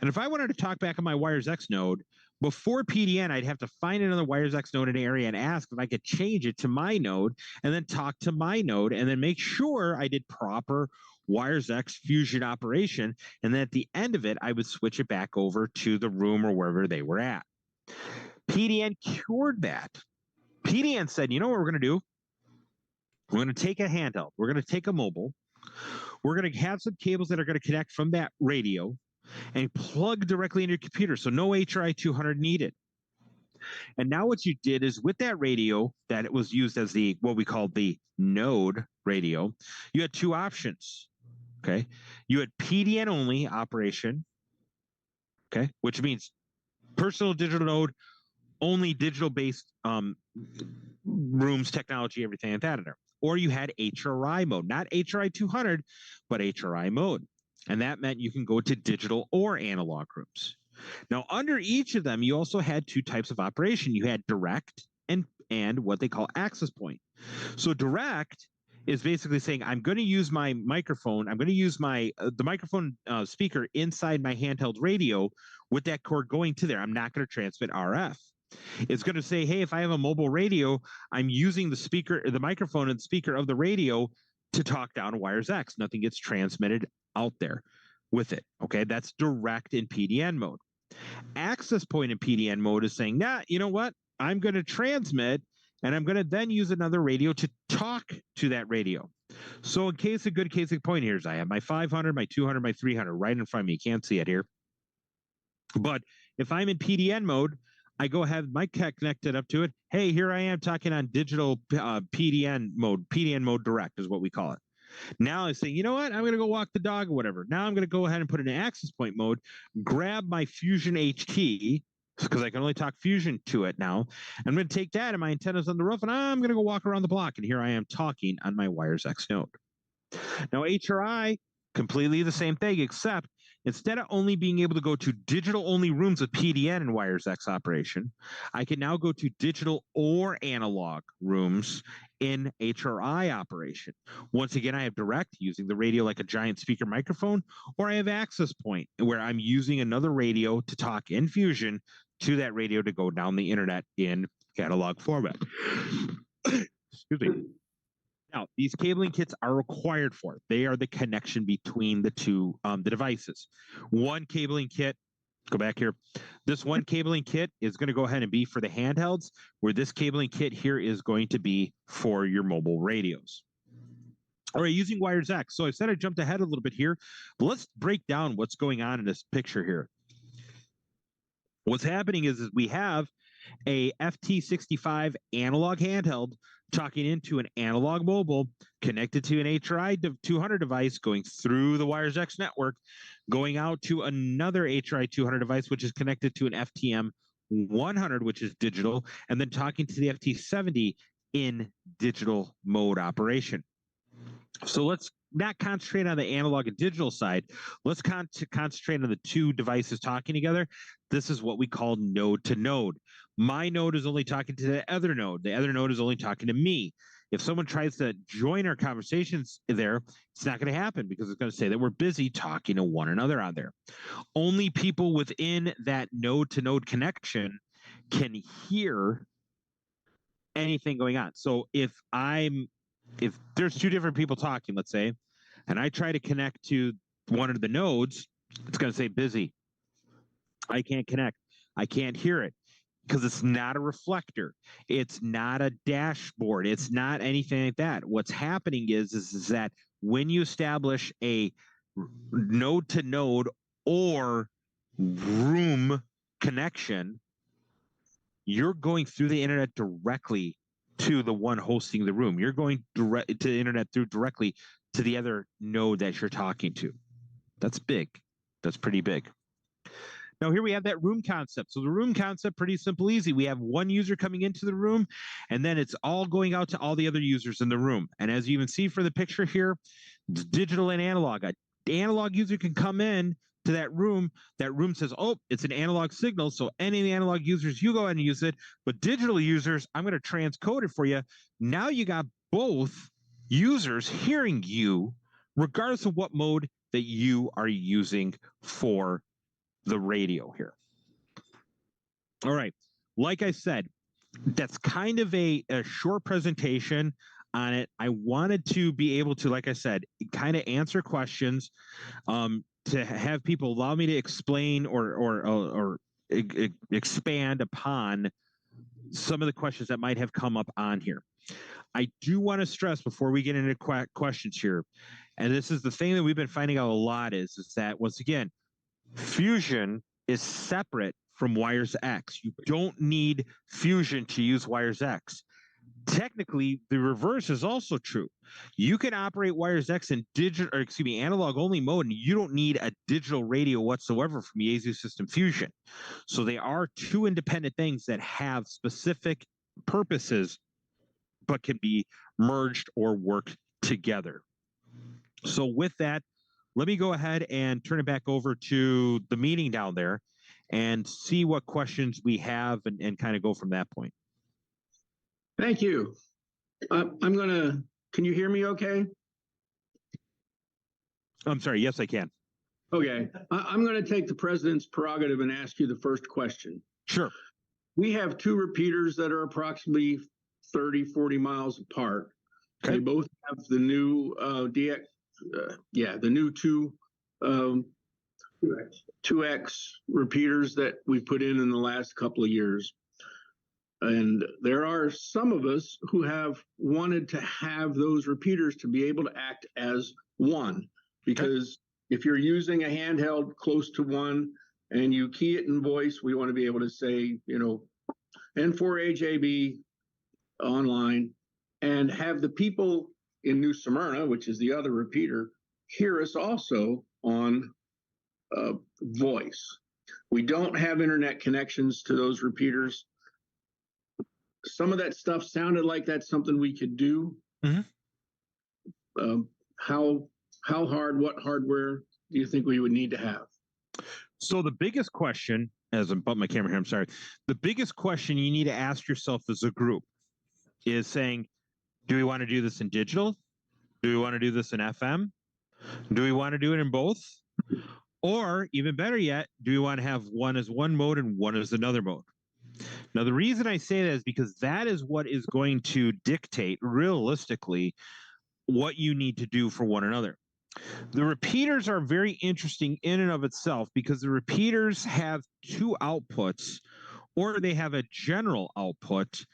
And if I wanted to talk back on my Wires X node, before PDN, I'd have to find another Wires X node in an area and ask if I could change it to my node and then talk to my node and then make sure I did proper Wires X fusion operation. And then at the end of it, I would switch it back over to the room or wherever they were at. PDN cured that. PDN said, you know what we're going to do? We're going to take a handheld. We're going to take a mobile. We're going to have some cables that are going to connect from that radio and plug directly into your computer. So no HRI 200 needed. And now what you did is with that radio that it was used as the, what we called the node radio, you had two options. Okay. You had PDN only operation. Okay. Which means personal digital node, only digital based rooms, technology, everything like that in there. Or you had HRI mode, not HRI 200, but HRI mode. And that meant you can go to digital or analog rooms. Now, under each of them, you also had two types of operation. You had direct and what they call access point. So direct is basically saying, I'm going to use my microphone. I'm going to use my the microphone speaker inside my handheld radio with that cord going to there. I'm not going to transmit RF. It's going to say, hey, if I have a mobile radio, I'm using the speaker, the microphone and speaker of the radio to talk down wires X. Nothing gets transmitted out there with it. Okay, that's direct in PDN mode. Access point in PDN mode is saying, nah, you know what? I'm going to transmit and I'm going to then use another radio to talk to that radio. So in case, a good case in point here is I have my 500, my 200, my 300 right in front of me. You can't see it here. But if I'm in PDN mode, I go ahead, my cat connected up to it. Hey, here I am talking on digital PDN mode. PDN mode direct is what we call it. Now I say, you know what? I'm going to go walk the dog or whatever. Now I'm going to go ahead and put it in access point mode, grab my Fusion HT, because I can only talk Fusion to it now. I'm going to take that and my antenna's on the roof, and I'm going to go walk around the block. And here I am talking on my Wires X node. Now, HRI, completely the same thing, except instead of only being able to go to digital-only rooms with PDN and Wires X operation, I can now go to digital or analog rooms in HRI operation. Once again, I have direct, using the radio like a giant speaker microphone, or I have access point, where I'm using another radio to talk in Fusion to that radio to go down the internet in catalog format. Excuse me. Now, these cabling kits are required for it. They are the connection between the two the devices. One cabling kit, go back here. This one cabling kit is going to go ahead and be for the handhelds, where this cabling kit here is going to be for your mobile radios. All right, using Wires X. So I said I jumped ahead a little bit here, but let's break down what's going on in this picture here. What's happening is we have a FT65 analog handheld talking into an analog mobile connected to an HRI 200 device going through the Wires X network, going out to another HRI 200 device, which is connected to an FTM 100, which is digital, and then talking to the FT70 in digital mode operation. So let's not concentrate on the analog and digital side. Let's concentrate on the two devices talking together. This is what we call node to node. My node is only talking to the other node. The other node is only talking to me. If someone tries to join our conversations there, it's not going to happen because it's going to say that we're busy talking to one another on there. Only people within that node to node connection can hear anything going on. So if there's two different people talking, let's say, and I try to connect to one of the nodes, it's going to say busy. I can't connect. I can't hear it because it's not a reflector. It's not a dashboard. It's not anything like that. What's happening is that when you establish a node to node or room connection, you're going through the internet directly to the one hosting the room. You're going direct to the internet through directly to the other node that you're talking to. That's big. That's pretty big. Now here we have that room concept. So the room concept, pretty simple, easy. We have one user coming into the room, and then it's all going out to all the other users in the room. And as you can see for the picture here, it's digital and analog. An analog user can come in to that room says, oh, it's an analog signal, so any of the analog users, you go ahead and use it, but digital users, I'm going to transcode it for you. Now you got both users hearing you, regardless of what mode that you are using for the radio here. All right, like I said, that's kind of a short presentation on it. I wanted to be able to, like I said, kind of answer questions, to have people allow me to explain or expand upon some of the questions that might have come up on here. I do want to stress before we get into questions here, and this is the thing that we've been finding out a lot is that, once again, Fusion is separate from Wires X. You don't need Fusion to use Wires X. Technically, the reverse is also true. You can operate Wires X in analog only mode, and you don't need a digital radio whatsoever from Yeasu System Fusion. So they are two independent things that have specific purposes, but can be merged or work together. So with that, let me go ahead and turn it back over to the meeting down there and see what questions we have and kind of go from that point. Thank you. Can you hear me okay? I'm sorry, yes, I can. Okay, I'm going to take the president's prerogative and ask you the first question. Sure. We have two repeaters that are approximately 30, 40 miles apart. Okay. They both have the new the new 2X repeaters that we put in the last couple of years. And there are some of us who have wanted to have those repeaters to be able to act as one, because if you're using a handheld close to one and you key it in voice, we want to be able to say, and 4HAB online, and have the people in New Smyrna, which is the other repeater, hear us also on voice. We don't have internet connections to those repeaters. Some of that stuff sounded like that's something we could do. How hard, what hardware do you think we would need to have? So the biggest question, as I'm bumping my camera here, I'm sorry. The biggest question you need to ask yourself as a group is saying, do we want to do this in digital? Do we want to do this in FM? Do we want to do it in both? Or even better yet, do we want to have one as one mode and one as another mode? Now, the reason I say that is because that is what is going to dictate realistically what you need to do for one another. The repeaters are very interesting in and of itself because the repeaters have two outputs, or they have a general output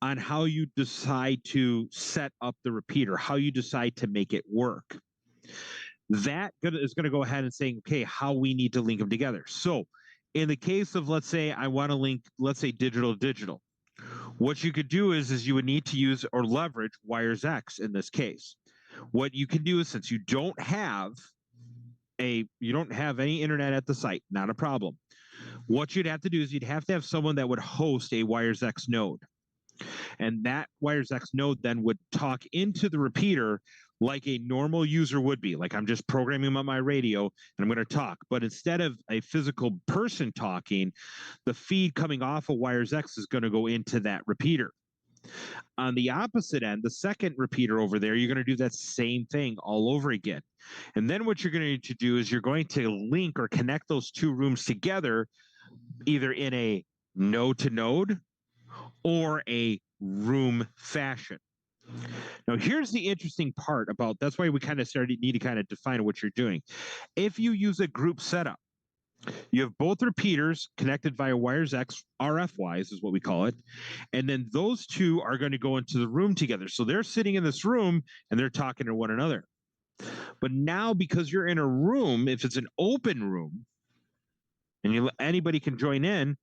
on how you decide to set up the repeater, how you decide to make it work. That is going to go ahead and say, okay, how we need to link them together. So in the case of, let's say I want to link, let's say digital to digital, what you could do is you would need to use or leverage wires X in this case. What you can do is, since you don't have any internet at the site, not a problem. What you'd have to do is you'd have to have someone that would host a wires X node. And that wires X node then would talk into the repeater like a normal user would be. Like I'm just programming on my radio and I'm going to talk. But instead of a physical person talking, the feed coming off of wires X is going to go into that repeater. On the opposite end, the second repeater over there, you're going to do that same thing all over again. And then what you're going to need to do is you're going to link or connect those two rooms together, either in a node to node or a room fashion. Now, here's the interesting part about, that's why we kind of need to kind of define what you're doing. If you use a group setup, you have both repeaters connected via wires X, RF-wise is what we call it, and then those two are going to go into the room together. So they're sitting in this room and they're talking to one another. But now, because you're in a room, if it's an open room, and anybody can join in,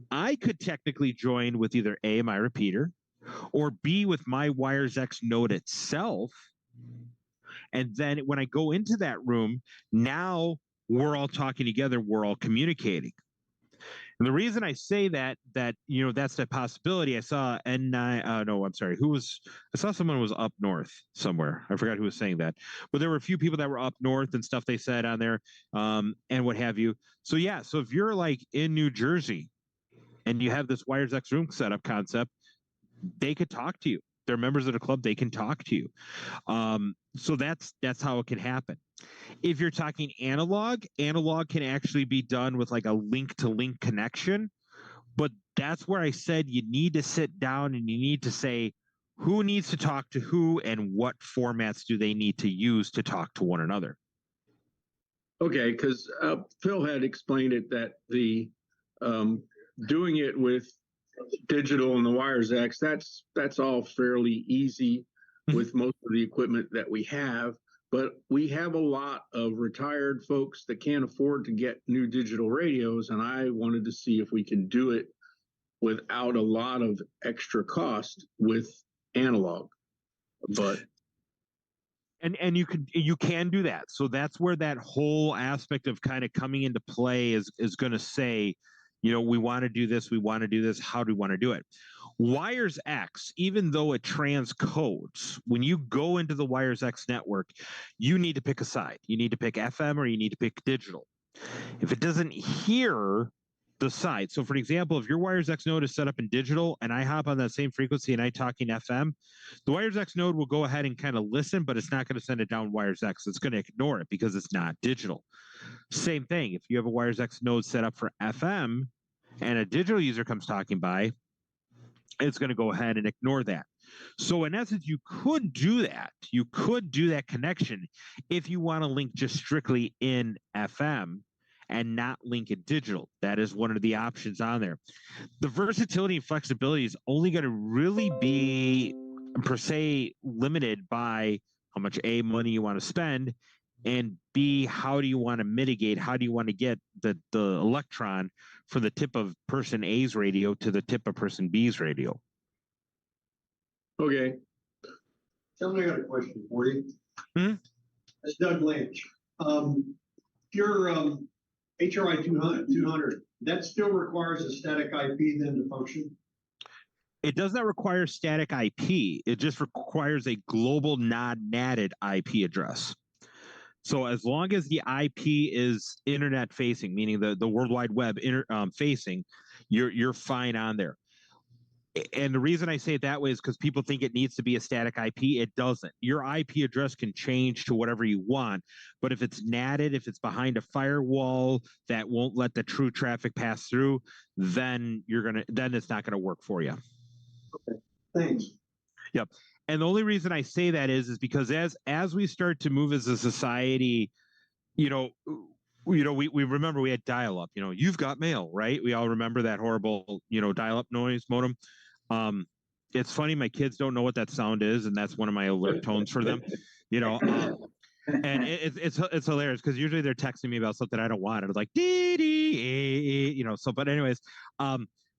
I could technically join with either A, my repeater, or B, with my wires X node itself. And then when I go into that room, now we're all talking together, we're all communicating. And the reason I say that that's the possibility. I saw I saw someone was up north somewhere. I forgot who was saying that, but there were a few people that were up north and stuff they said on there, and what have you. So yeah, so if you're like in New Jersey and you have this wires X room setup concept, they could talk to you. They're members of the club, they can talk to you. So that's how it can happen. If you're talking analog can actually be done with like a link-to-link connection. But that's where I said you need to sit down and you need to say who needs to talk to who and what formats do they need to use to talk to one another. Okay, because Phil had explained it that the doing it with digital and the wires X, that's all fairly easy with most of the equipment that we have. But we have a lot of retired folks that can't afford to get new digital radios, and I wanted to see if we could do it without a lot of extra cost with analog. But and you can do that. So that's where that whole aspect of kind of coming into play is going to say, we want to do this, how do we want to do it? Wires X, even though it transcodes, when you go into the Wires X network, you need to pick a side. You need to pick FM or you need to pick digital. If it doesn't hear the side, so for example, if your Wires X node is set up in digital and I hop on that same frequency and I talk in FM, the Wires X node will go ahead and kind of listen, but it's not going to send it down Wires X. It's going to ignore it because it's not digital. Same thing, if you have a Wires X node set up for FM and a digital user comes talking by, it's going to go ahead and ignore that. So in essence, you could do that. You could do that connection if you want to link just strictly in FM and not link in digital. That is one of the options on there. The versatility and flexibility is only going to really be, per se, limited by how much money you want to spend, and B, how do you want to mitigate? How do you want to get the electron from the tip of person A's radio to the tip of person B's radio? Okay. Somebody got a question for you. Hmm? That's Doug Lynch. Your HRI 200, that still requires a static IP then to function? It does not require static IP. It just requires a global non-NATed IP address. So as long as the IP is internet facing, meaning the World Wide Web facing, you're fine on there. And the reason I say it that way is because people think it needs to be a static IP. It doesn't. Your IP address can change to whatever you want, but if it's NATed, if it's behind a firewall that won't let the true traffic pass through, then it's not gonna work for you. Okay, thanks. Yep. And the only reason I say that is because as we start to move as a society, we remember we had dial-up. You've got mail, right? We all remember that horrible, dial-up noise modem. It's funny, my kids don't know what that sound is, and that's one of my alert tones for them. And it's hilarious because usually they're texting me about something I don't want. It's like dee dee, So, but anyways,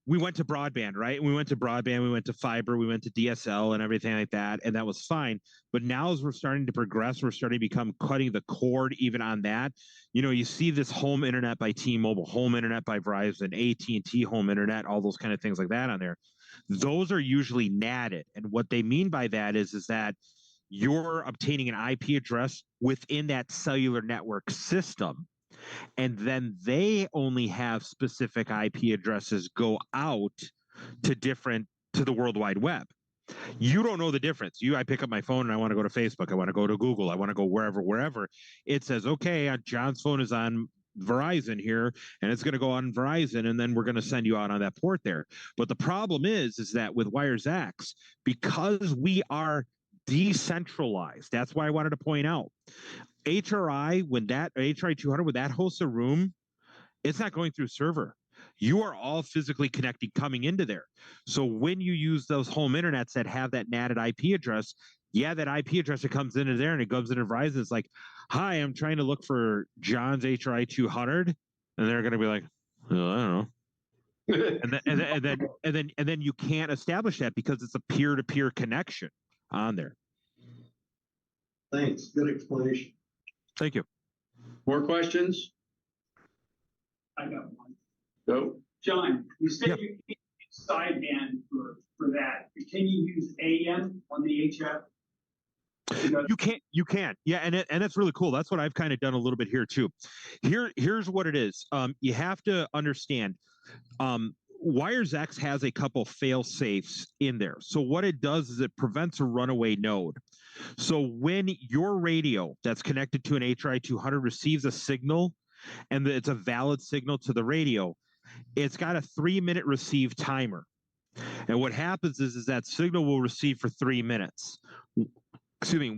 we went to broadband, right? We went to broadband, we went to fiber, we went to DSL and everything like that, and that was fine. But now as we're starting to progress, we're starting to become cutting the cord even on that. You see this home internet by T-Mobile, home internet by Verizon, AT&T home internet, all those kind of things like that on there. Those are usually NATed. And what they mean by that is that you're obtaining an IP address within that cellular network system. And then they only have specific IP addresses go out to the World Wide Web. You don't know the difference. I pick up my phone and I want to go to Facebook. I want to go to Google. I want to go wherever. It says, okay, John's phone is on Verizon here, and it's going to go on Verizon, and then we're going to send you out on that port there. But the problem is that with WiresX, because we are decentralized, that's why I wanted to point out, HRI 200, when that hosts a room, it's not going through server. You are all physically connected coming into there. So when you use those home internets that have that NATed IP address, that IP address that comes into there and it goes into Verizon, it's like, hi, I'm trying to look for John's HRI 200, and they're going to be like, well, I don't know. and then you can't establish that because it's a peer-to-peer connection on there. Thanks. Good explanation. Thank you. More questions? I got one. Go. John, you said you can't use sideband for that. Can you use AM on the HF? You can. Yeah, and that's really cool. That's what I've kind of done a little bit here too. Here's what it is. You have to understand, WiresX has a couple fail safes in there. So what it does is it prevents a runaway node. So when your radio that's connected to an HRI 200 receives a signal, and it's a valid signal to the radio, it's got a 3-minute receive timer. And what happens is that signal will receive for 3 minutes. Excuse me,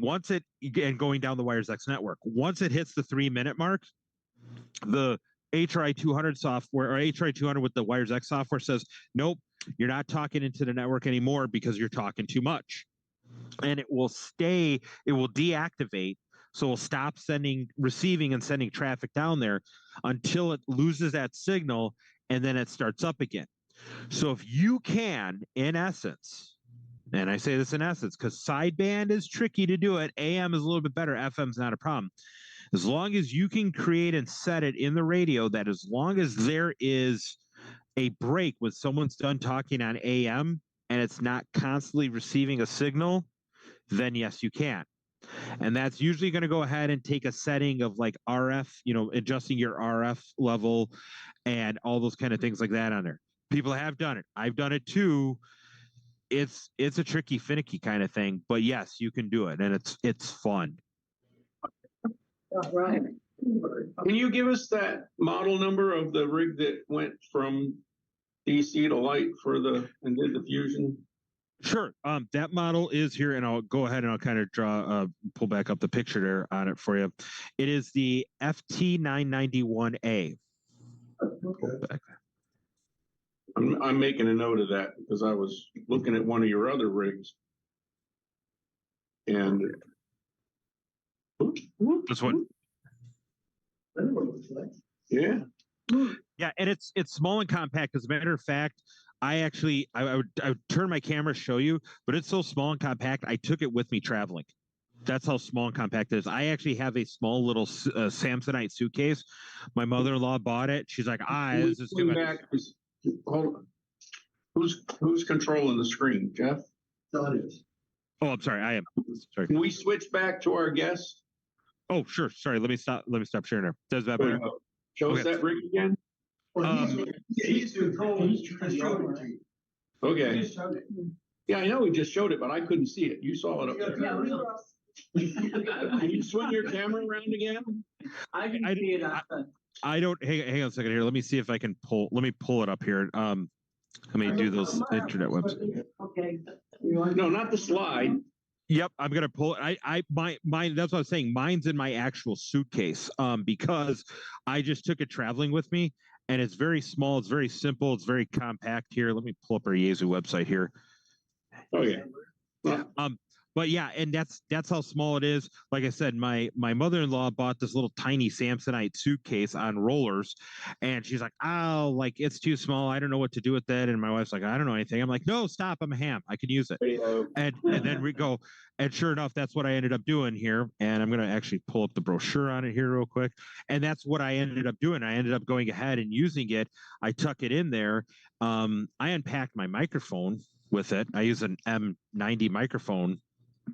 and going down the WiresX network, once it hits the 3-minute mark, the HRI 200 software, or HRI 200 with the WiresX software, says, nope, you're not talking into the network anymore because you're talking too much. And it will deactivate. So we'll stop receiving and sending traffic down there until it loses that signal, and then it starts up again. So if you can, in essence, and I say this in essence because sideband is tricky to do it, AM is a little bit better, FM's not a problem. As long as you can create and set it in the radio that as long as there is a break when someone's done talking on AM and it's not constantly receiving a signal, then yes, you can. And that's usually going to go ahead and take a setting of like RF, adjusting your RF level and all those kind of things like that on there. People have done it. I've done it too. It's a tricky, finicky kind of thing, but yes, you can do it, and it's fun. Right. Can you give us that model number of the rig that went from DC to light and did the fusion? Sure. That model is here, and I'll go ahead and I'll kind of pull back up the picture there on it for you. It is the FT991A. Okay. I'm making a note of that because I was looking at one of your other rigs. And This one? Yeah. Yeah, and it's small and compact. As a matter of fact, I would turn my camera, show you, but it's so small and compact. I took it with me traveling. That's how small and compact it is. I actually have a small little Samsonite suitcase. My mother-in-law bought it. She's like, this is too much. Hold on. Who's controlling the screen, Jeff? That is. Oh, I'm sorry. I am. Sorry. Can we switch back to our guest? Oh, sure. Sorry. Let me stop sharing there. Does that better? Show us Okay. that rig again. Well, he's controlling. Okay. Yeah, I know we just showed it, but I couldn't see it. You saw it up there. Can you swing your camera around again? I can see it. I don't. Hang on a second here. Let me see if I can pull. Let me pull it up here. Let me do those internet websites. Okay. No, not the slide. Yep, I'm gonna pull it. Mine. That's what I was saying. Mine's in my actual suitcase. Because I just took it traveling with me, and it's very small. It's very simple. It's very compact. Here, let me pull up our Yeasu website here. Oh yeah. But yeah, and that's how small it is. Like I said, my mother-in-law bought this little tiny Samsonite suitcase on rollers, and she's like, "Oh, like it's too small. I don't know what to do with that." And my wife's like, "I don't know anything." I'm like, "No, stop. I'm a ham. I can use it." And then we go, and sure enough, that's what I ended up doing here. And I'm gonna actually pull up the brochure on it here real quick. And that's what I ended up doing. I ended up going ahead and using it. I tuck it in there. I unpacked my microphone with it. I use an M90 microphone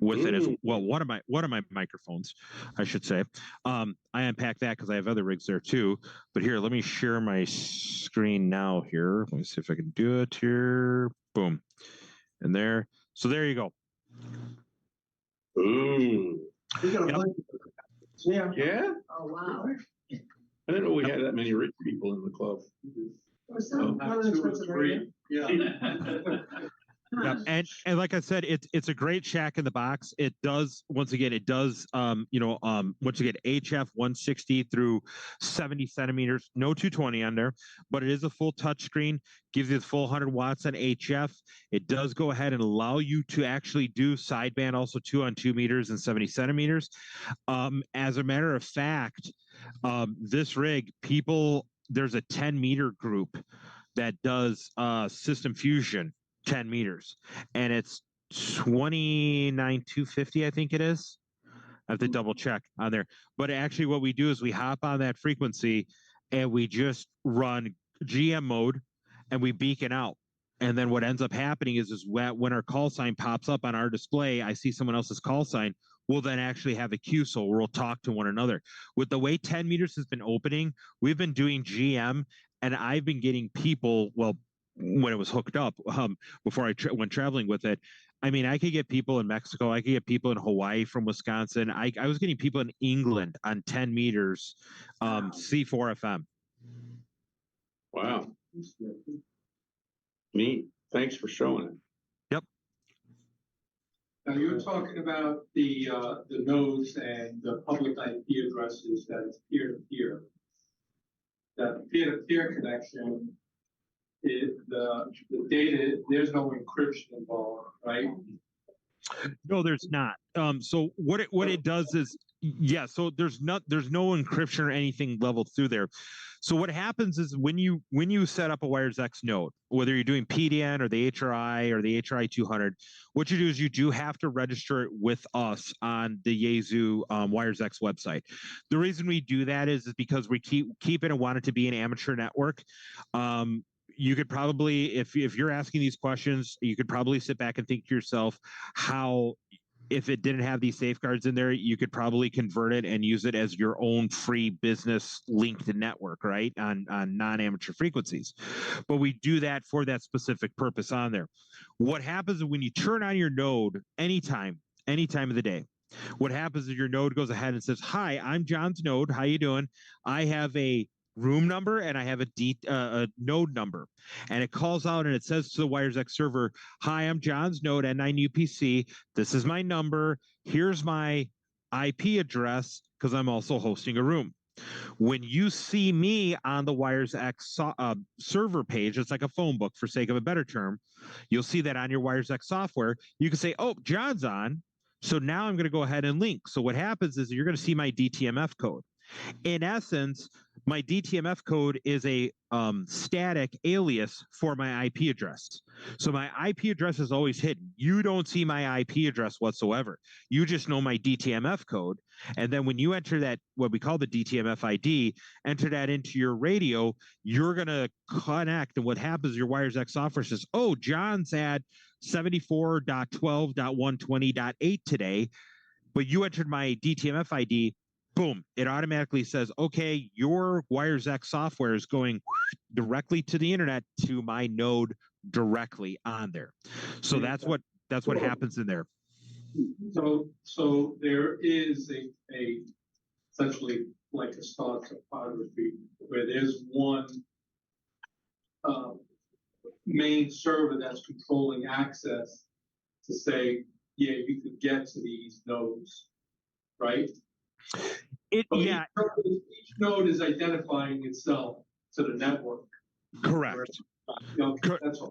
with it as well. One of my microphones, I should say. I unpack that because I have other rigs there too. But here, let me share my screen now here. Let me see if I can do it here. Boom. And there. So there you go. Ooh. Yeah. Yeah? Oh, wow. I didn't know we had that many rich people in the club. Yep. And like I said, it's a great shack in the box. It does, once again, once again, HF 160 through 70 centimeters, no 220 on there, but it is a full touch screen, gives you the full 100 watts on HF. It does go ahead and allow you to actually do sideband also 2 on 2 meters and 70 centimeters. As a matter of fact, this rig, there's a 10-meter group that does system fusion 10 meters, and it's 29,250, I think it is. I have to double check on there. But actually what we do is we hop on that frequency and we just run GM mode and we beacon out. And then what ends up happening is when our call sign pops up on our display, I see someone else's call sign, we'll then actually have a queue, so we'll talk to one another. With the way 10 meters has been opening, we've been doing GM, and I've been getting people, well, when it was hooked up, before when traveling with it, I mean, I could get people in Mexico, I could get people in Hawaii from Wisconsin. I was getting people in England on 10 meters, C4 FM. Wow. Neat. Thanks for showing it. Yep. Now you're talking about the nodes and the public IP addresses that is peer-to-peer. That peer-to-peer connection, the data, there's no encryption involved, right? No, there's not. So what it does is, yeah, so there's no encryption or anything leveled through there. So what happens is when you set up a WiresX node, whether you're doing PDN or the HRI or the HRI 200, what you do is you do have to register it with us on the Yeasu WiresX website. The reason we do that is because we keep it and want it to be an amateur network. You could probably, if you're asking these questions, you could probably sit back and think to yourself how, if it didn't have these safeguards in there, you could probably convert it and use it as your own free business linked network, right? On non-amateur frequencies. But we do that for that specific purpose on there. What happens is when you turn on your node anytime of the day, what happens is your node goes ahead and says, "Hi, I'm John's node. How you doing? I have a room number and I have a node number," and it calls out and it says to the WiresX server, "Hi, I'm John's node N9UPC. This is my number. Here's my IP address because I'm also hosting a room." When you see me on the WiresX server page, it's like a phone book for sake of a better term, you'll see that on your WiresX software. You can say, "Oh, John's on. So now I'm going to go ahead and link." So what happens is you're going to see my DTMF code. In essence, my DTMF code is a static alias for my IP address. So my IP address is always hidden. You don't see my IP address whatsoever. You just know my DTMF code. And then when you enter that, what we call the DTMF ID, enter that into your radio, you're going to connect. And what happens, your Wires X software says, oh, John's at 74.12.120.8 today, but you entered my DTMF ID. Boom, it automatically says, okay, your Wires X software is going directly to the internet to my node directly on there. So that's what happens in there. So there is a essentially like a star topography where there's one main server that's controlling access to say, yeah, you could get to these nodes, right? Yeah. Each node is identifying itself to the network. Correct. That's all.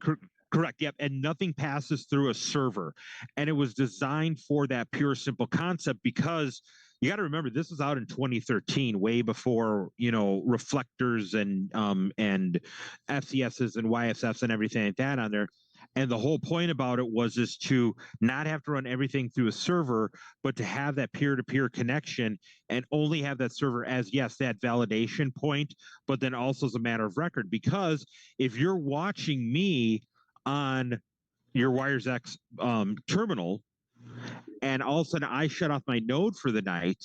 Correct. Yep. And nothing passes through a server. And it was designed for that pure, simple concept because you got to remember this was out in 2013, way before, reflectors and FCSs and YSFs and everything like that on there. And the whole point about it was is to not have to run everything through a server, but to have that peer-to-peer connection and only have that server as, yes, that validation point, but then also as a matter of record. Because if you're watching me on your Wires X terminal, and all of a sudden I shut off my node for the night,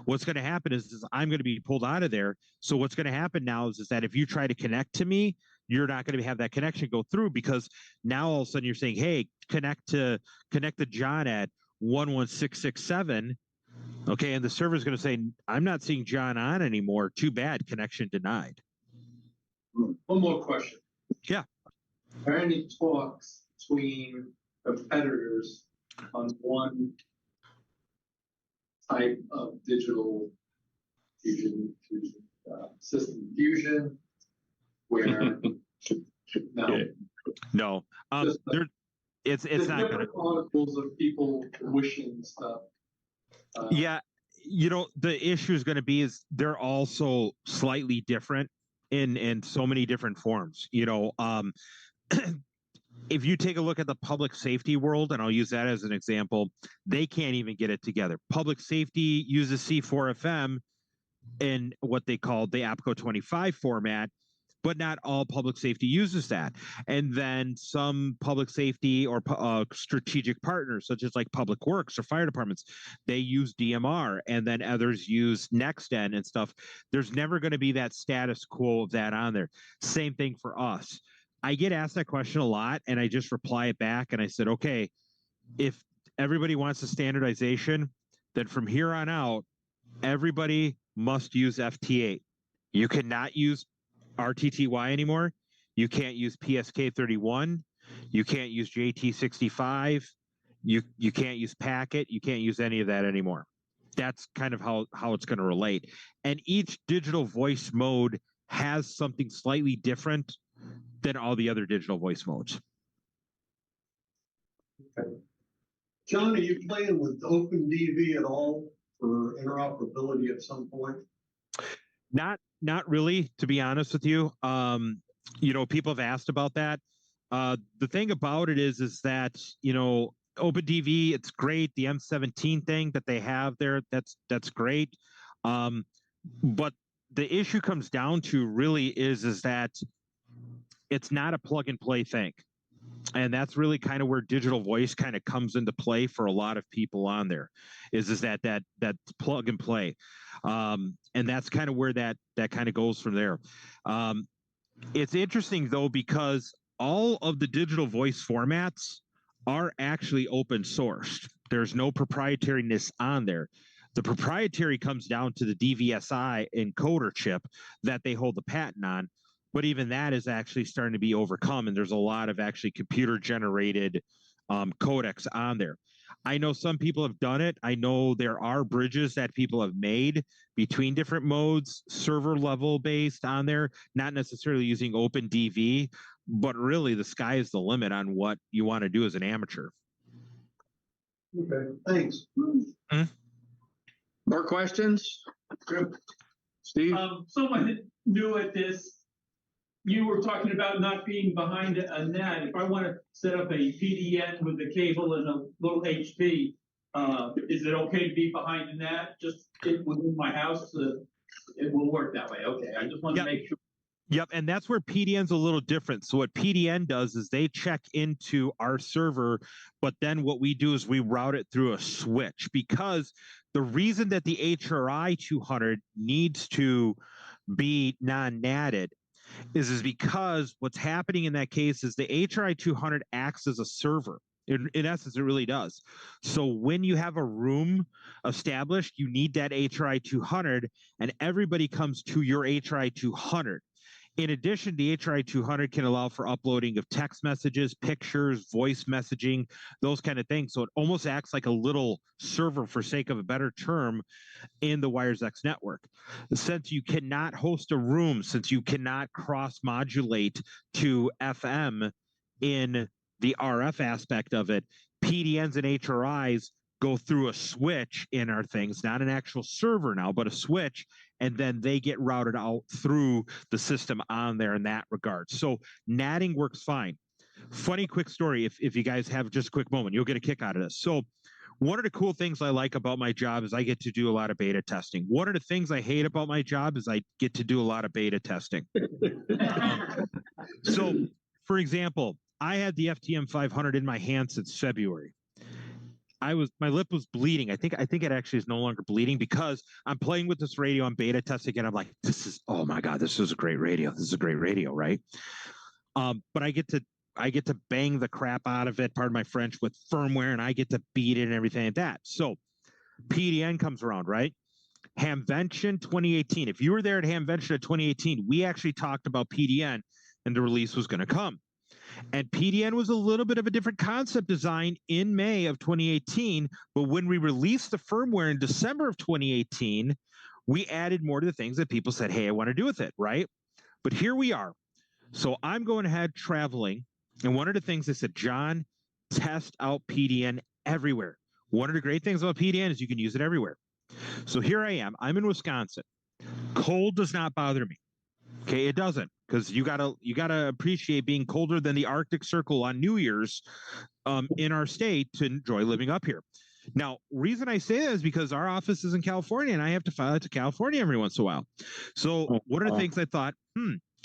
what's going to happen is I'm going to be pulled out of there. So what's going to happen now is that if you try to connect to me, you're not going to have that connection go through because now all of a sudden you're saying, hey, connect to John at 11667. Okay, and the server is going to say, I'm not seeing John on anymore. Too bad, connection denied. One more question. Yeah. Are there any talks between competitors on one type of digital fusion system fusion where no, it's not going to articles of people wishing stuff. Yeah, the issue is going to be is they're also slightly different in so many different forms. If you take a look at the public safety world, and I'll use that as an example, they can't even get it together. Public safety uses C4FM in what they call the APCO 25 format, but not all public safety uses that. And then some public safety or strategic partners, such as like public works or fire departments, they use DMR, and then others use NextEn and stuff. There's never going to be that status quo of that on there. Same thing for us. I get asked that question a lot, and I just reply it back, and I said, okay, if everybody wants the standardization, then from here on out, everybody must use FT8. You cannot use RTTY anymore. You can't use PSK31. You can't use JT65. You can't use Packet. You can't use any of that anymore. That's kind of how it's going to relate. And each digital voice mode has something slightly different than all the other digital voice modes. Okay. John, are you playing with OpenDV at all for interoperability at some point? Not really, to be honest with you. People have asked about that. The thing about it is that, OpenDV, it's great. The M17 thing that they have there, that's great. But the issue comes down to really is that it's not a plug and play thing. And that's really kind of where digital voice kind of comes into play for a lot of people on there, is that plug and play. And that's kind of where that kind of goes from there. It's interesting though, because all of the digital voice formats are actually open sourced. There's no proprietariness on there. The proprietary comes down to the DVSI encoder chip that they hold the patent on. But even that is actually starting to be overcome, and there's a lot of actually computer-generated codecs on there. I know some people have done it. I know there are bridges that people have made between different modes, server level based on there, not necessarily using OpenDV, but really the sky is the limit on what you want to do as an amateur. Okay, thanks. More questions? Good. Steve? Someone new at this, you were talking about not being behind a net. If I want to set up a PDN with a cable and a little HP, is it okay to be behind a net? Just within my house, it will work that way. Okay, I just want to make sure. Yep, and that's where PDN's a little different. So what PDN does is they check into our server, but then what we do is we route it through a switch, because the reason that the HRI 200 needs to be non-natted is because what's happening in that case is the HRI 200 acts as a server. In essence, it really does. So when you have a room established, you need that HRI 200, and everybody comes to your HRI 200. In addition, the HRI 200 can allow for uploading of text messages, pictures, voice messaging, those kind of things. So it almost acts like a little server, for sake of a better term, in the WiresX network. Since you cannot host a room, since you cannot cross-modulate to FM in the RF aspect of it, PDNs and HRIs go through a switch in our things, not an actual server now, but a switch, and then they get routed out through the system on there in that regard. So natting works fine. Funny quick story, if you guys have just a quick moment, you'll get a kick out of this. So one of the cool things I like about my job is I get to do a lot of beta testing. One of the things I hate about my job is I get to do a lot of beta testing. So, for example, I had the FTM 500 in my hand since February. My lip was bleeding. I think it actually is no longer bleeding because I'm playing with this radio, I'm beta testing, and I'm like, oh my God, this is a great radio. This is a great radio, right? But I get to bang the crap out of it, pardon my French, with firmware, and I get to beat it and everything like that. So PDN comes around, right? Hamvention 2018. If you were there at Hamvention of 2018, we actually talked about PDN and the release was going to come. And PDN was a little bit of a different concept design in May of 2018, but when we released the firmware in December of 2018, we added more to the things that people said, hey, I want to do with it, right? But here we are. So I'm going ahead traveling, and one of the things they said, John, test out PDN everywhere. One of the great things about PDN is you can use it everywhere. So here I am. I'm in Wisconsin. Cold does not bother me. Okay, it doesn't, because you gotta appreciate being colder than the Arctic Circle on New Year's in our state to enjoy living up here. Now, reason I say that is because our office is in California, and I have to file it to California every once in a while. So one of the things I thought,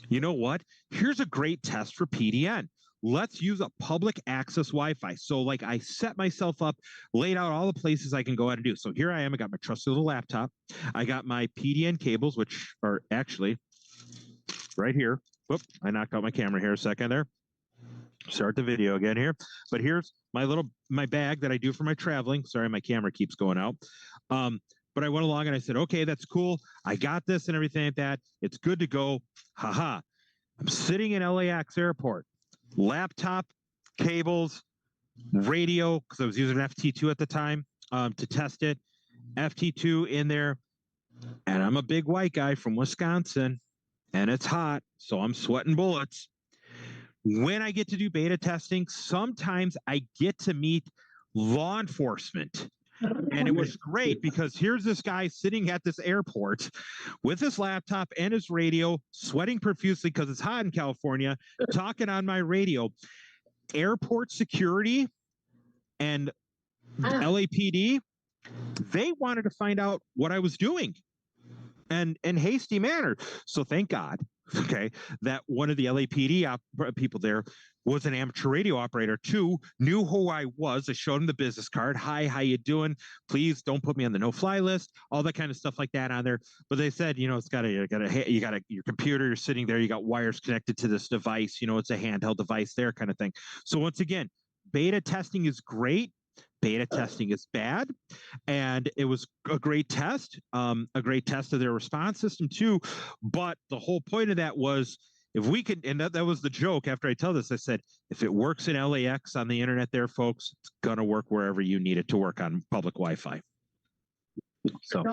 you know what? Here's a great test for PDN. Let's use a public access Wi-Fi. So like I set myself up, laid out all the places I can go out and do. So here I am. I got my trusty little laptop. I got my PDN cables, which are actually right here. Whoop, I knocked out my camera here a second there. Start the video again here. But here's my bag that I do for my traveling. Sorry, my camera keeps going out. But I went along and I said, okay, that's cool. I got this and everything like that. It's good to go. Haha. I'm sitting in LAX airport. Laptop, cables, radio, because I was using an FT2 at the time to test it. FT2 in there. And I'm a big white guy from Wisconsin. And it's hot, so I'm sweating bullets. When I get to do beta testing, sometimes I get to meet law enforcement. And it was great because here's this guy sitting at this airport with his laptop and his radio, sweating profusely because it's hot in California, talking on my radio. Airport security and LAPD, they wanted to find out what I was doing. And in hasty manner. So thank God, okay, that one of the LAPD people there was an amateur radio operator too, knew who I was. I showed him the business card. Hi, how you doing? Please don't put me on the no-fly list. All that kind of stuff like that on there. But they said, you know, you got your computer. You're sitting there. You got wires connected to this device. You know, it's a handheld device there, kind of thing. So once again, beta testing is great. Beta testing is bad, and it was a great test of their response system too. But the whole point of that was, if we could, and that was the joke after I tell this, I said, if it works in LAX on the internet there, folks, it's going to work wherever you need it to work on public Wi-Fi. So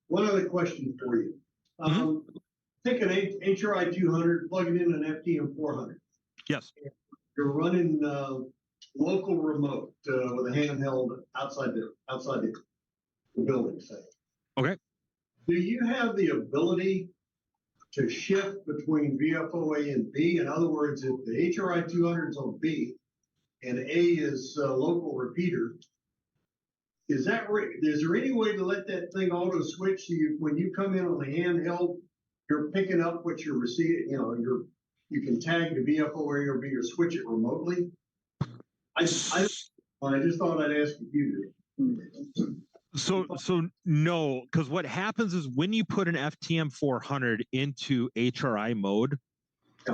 one other question for you. Take an HRI 200, plug it in an FTM 400. Yes. You're running local remote with a handheld outside the building, say. Okay. Do you have the ability to shift between VFO A and B? In other words, if the HRI 200 is on B and A is a local repeater, is there any way to let that thing auto switch so when you come in on the handheld, you're picking up what you're receiving, you can tag the VFO A or B or switch it remotely? I just thought I'd ask if you do. So no, because what happens is when you put an FTM 400 into HRI mode,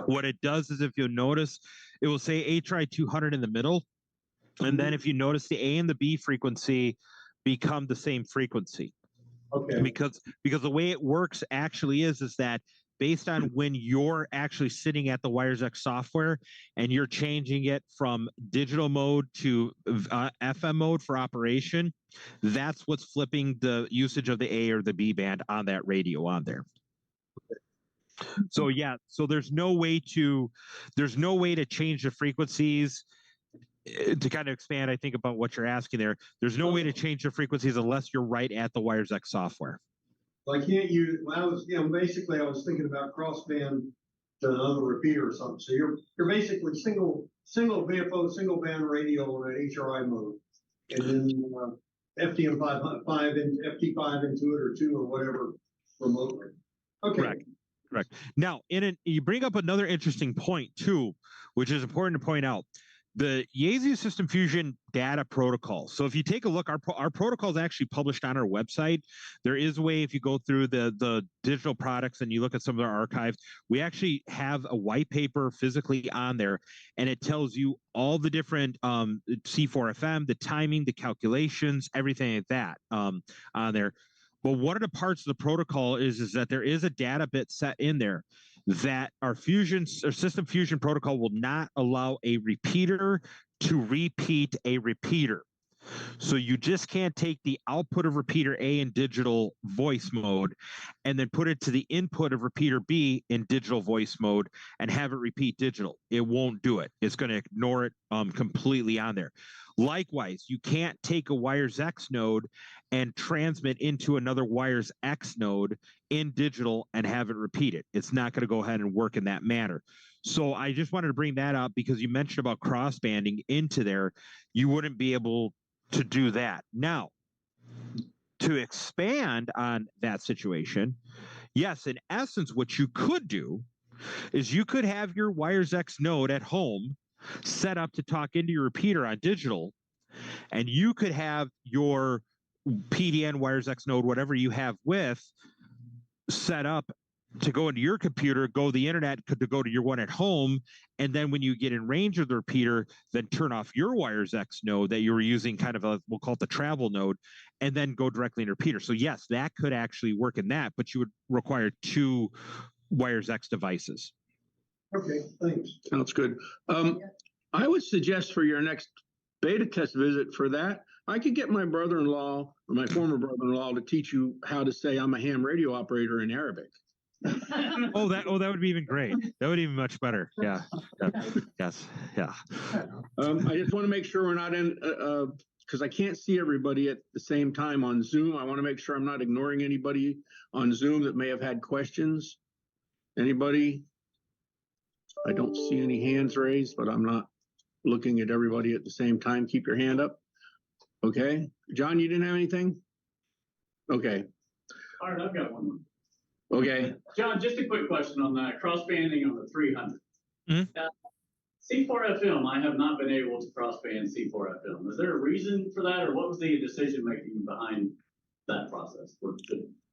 what it does is, if you'll notice, it will say HRI 200 in the middle, and then if you notice, the A and the B frequency become the same frequency. Okay. Because the way it works actually is that based on when you're actually sitting at the WiresX software and you're changing it from digital mode to FM mode for operation, that's what's flipping the usage of the A or the B band on that radio on there. So yeah, so there's no way to change the frequencies. To kind of expand, I think, about what you're asking there, there's no way to change the frequencies unless you're right at the WiresX software. Well, I can't use. Well, I was thinking about crossband to another repeater or something. So you're basically single VFO, single band radio on an HRI mode, and then FTM 5 and FT5 into it, or 2 or whatever remotely. Okay. Correct. Now, you bring up another interesting point too, which is important to point out. The Yeasu System Fusion data protocol. So if you take a look, our protocol is actually published on our website. There is a way, if you go through the digital products and you look at some of our archives, we actually have a white paper physically on there, and it tells you all the different C4FM, the timing, the calculations, everything like that on there. But one of the parts of the protocol is that there is a data bit set in there that our System Fusion protocol will not allow a repeater to repeat a repeater. So you just can't take the output of repeater A in digital voice mode and then put it to the input of repeater B in digital voice mode and have it repeat digital. It won't do it. It's going to ignore it completely on there. Likewise, you can't take a WiresX node and transmit into another WiresX node in digital and have it repeat it. It's not going to go ahead and work in that manner. So I just wanted to bring that up because you mentioned about crossbanding into there. You wouldn't be able to do that. Now, to expand on that situation, yes, in essence, what you could do is you could have your WiresX node at home set up to talk into your repeater on digital, and you could have your PDN WiresX node, whatever you have with, set up to go into your computer, go to the internet, to go to your one at home, and then when you get in range of the repeater, then turn off your WiresX node that you were using, kind of we'll call it the travel node, and then go directly in repeater. So yes, that could actually work in that, but you would require 2 WiresX devices. Okay, thanks. Sounds good. I would suggest for your next beta test visit for that, I could get my brother-in-law or my former brother-in-law to teach you how to say I'm a ham radio operator in Arabic. That would be even great. That would be even much better. Yeah. Yes. Yeah. I just want to make sure we're not in, because I can't see everybody at the same time on Zoom. I want to make sure I'm not ignoring anybody on Zoom that may have had questions. Anybody? I don't see any hands raised, but I'm not looking at everybody at the same time. Keep your hand up. Okay. John, you didn't have anything? Okay. All right, I've got one. Okay. John, just a quick question on that crossbanding on the 300. C4FM, I have not been able to crossband C4FM. Is there a reason for that, or what was the decision making behind that process for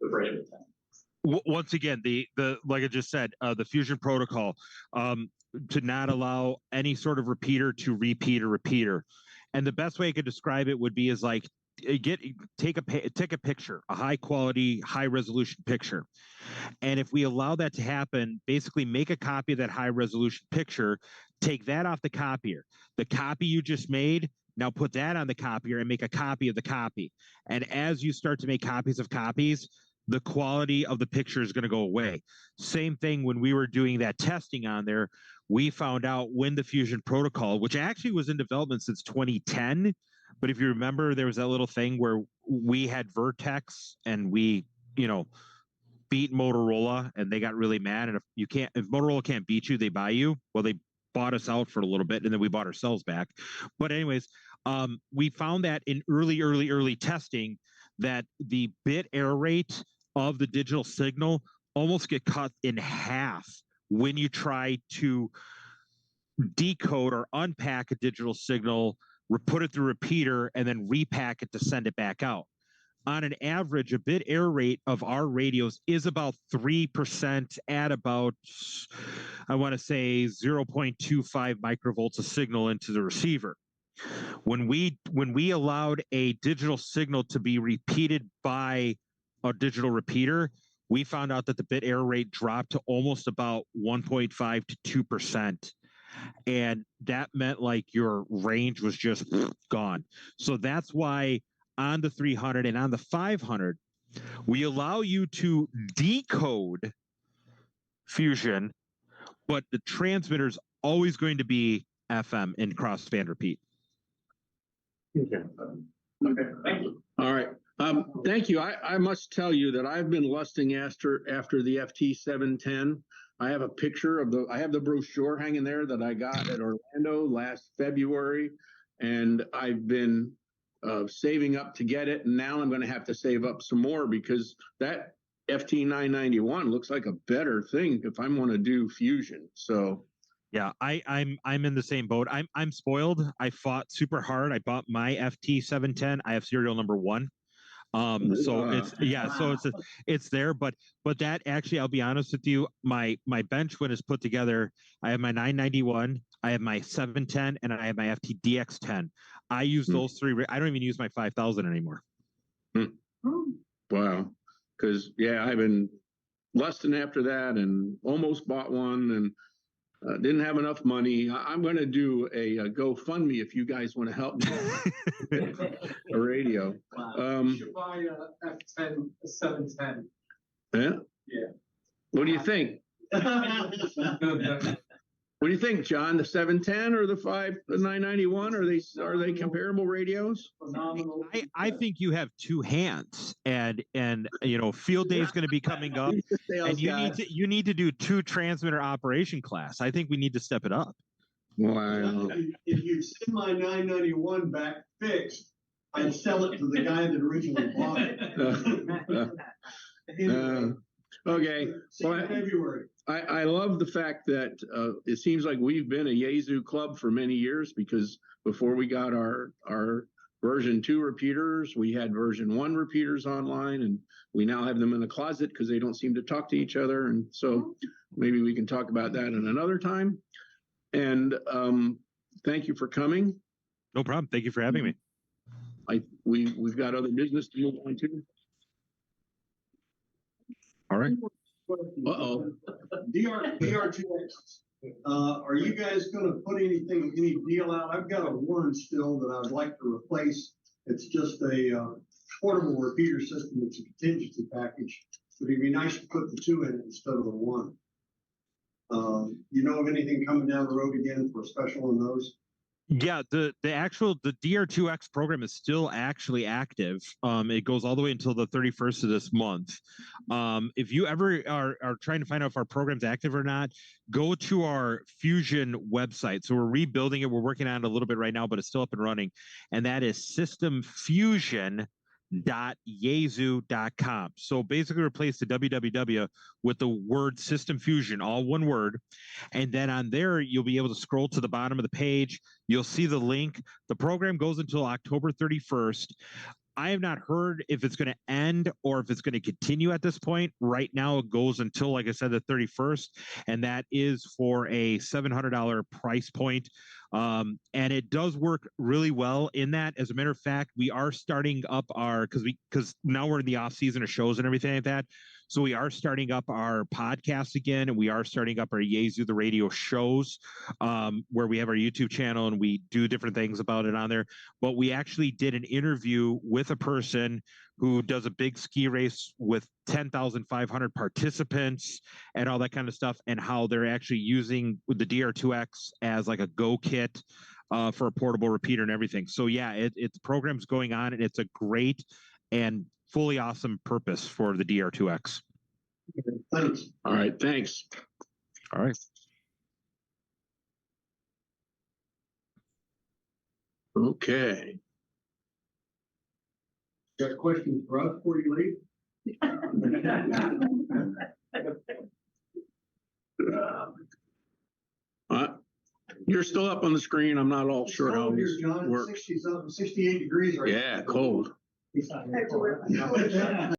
prohibit that? Once again, the like I just said, the Fusion protocol to not allow any sort of repeater to repeat a repeater, and the best way I could describe it would be is like take a picture, a high quality, high resolution picture, and if we allow that to happen, basically make a copy of that high resolution picture, take that off the copier, the copy you just made. Now put that on the copier and make a copy of the copy. And as you start to make copies of copies, the quality of the picture is going to go away. Same thing when we were doing that testing on there, we found out when the Fusion protocol, which actually was in development since 2010, but if you remember, there was that little thing where we had Vertex and we beat Motorola and they got really mad. And if Motorola can't beat you, they buy you. Well, they bought us out for a little bit and then we bought ourselves back. But anyways, we found that in early testing that the bit error rate of the digital signal almost get cut in half when you try to decode or unpack a digital signal, put it through a repeater, and then repack it to send it back out. On an average, a bit error rate of our radios is about 3% at about, I want to say, 0.25 microvolts of signal into the receiver. When we allowed a digital signal to be repeated by a digital repeater, we found out that the bit error rate dropped to almost about 1.5 to 2%. And that meant like your range was just gone. So that's why on the 300 and on the 500, we allow you to decode fusion, but the transmitter's always going to be FM in crossband repeat. Okay. Thank you. All right. Thank you. I must tell you that I've been lusting after the FT710. I have a picture I have the brochure hanging there that I got at Orlando last February, and I've been saving up to get it. And now I'm going to have to save up some more because that FT991 looks like a better thing if I want to do fusion. So. Yeah, I'm in the same boat. I'm spoiled. I fought super hard. I bought my FT710. I have serial number 1. So it's there, but that actually, I'll be honest with you, my bench when it's put together, I have my 991, I have my 710, and I have my FTDX10. I use those three. I don't even use my 5000 anymore. Wow. Because I've been lusting after that and almost bought one and didn't have enough money. I'm going to do a GoFundMe if you guys want to help me. A radio. You should buy a F10, a 710. Yeah? Yeah. What do you think? What do you think, John? The 710 or the 991? Are they comparable radios? Phenomenal. I think you have two hands, and field day is going to be coming up, and you need to do 2 transmitter operation class. I think we need to step it up. Wow. If you send my 991 back fixed, I'd sell it to the guy that originally bought it. Okay. Well, February. I love the fact that it seems like we've been a Yeasu club for many years, because before we got our version 2 repeaters, we had version 1 repeaters online, and we now have them in the closet because they don't seem to talk to each other. And so maybe we can talk about that in another time. And thank you for coming. No problem. Thank you for having me. We've got other business to move on to. All right. Uh-oh. DR2X. Are you guys going to put any deal out? I've got a Warren still that I'd like to replace. It's just a portable repeater system. It's a contingency package. But it'd be nice to put the 2 in it instead of the 1. You know of anything coming down the road again for a special on those? Yeah, the DR2X program is still actually active. It goes all the way until the 31st of this month. If you ever are trying to find out if our program's active or not, go to our Fusion website. So we're rebuilding it. We're working on it a little bit right now, but it's still up and running. And that is systemfusion.yaesu.com. So basically replace the www with the word System Fusion, all one word. And then on there, you'll be able to scroll to the bottom of the page. You'll see the link. The program goes until October 31st. I have not heard if it's going to end or if it's going to continue at this point. Right now, it goes until, like I said, the 31st, and that is for a $700 price point. And it does work really well in that. As a matter of fact, we are starting up because now we're in the off season of shows and everything like that. So we are starting up our podcast again, and we are starting up our Yeasu the Radio shows, where we have our YouTube channel and we do different things about it on there. But we actually did an interview with a person who does a big ski race with 10,500 participants and all that kind of stuff, and how they're actually using the DR2X as like a go kit for a portable repeater and everything. So yeah, it's programs going on, and it's a great and fully awesome purpose for the DR2X. Thanks. All right, thanks. All right. Okay. Got questions for us before you leave? You're still up on the screen. I'm not all sure how Cold here, this John. It's works. 60 something, 68 degrees right now. Yeah, cold. It's not your fault.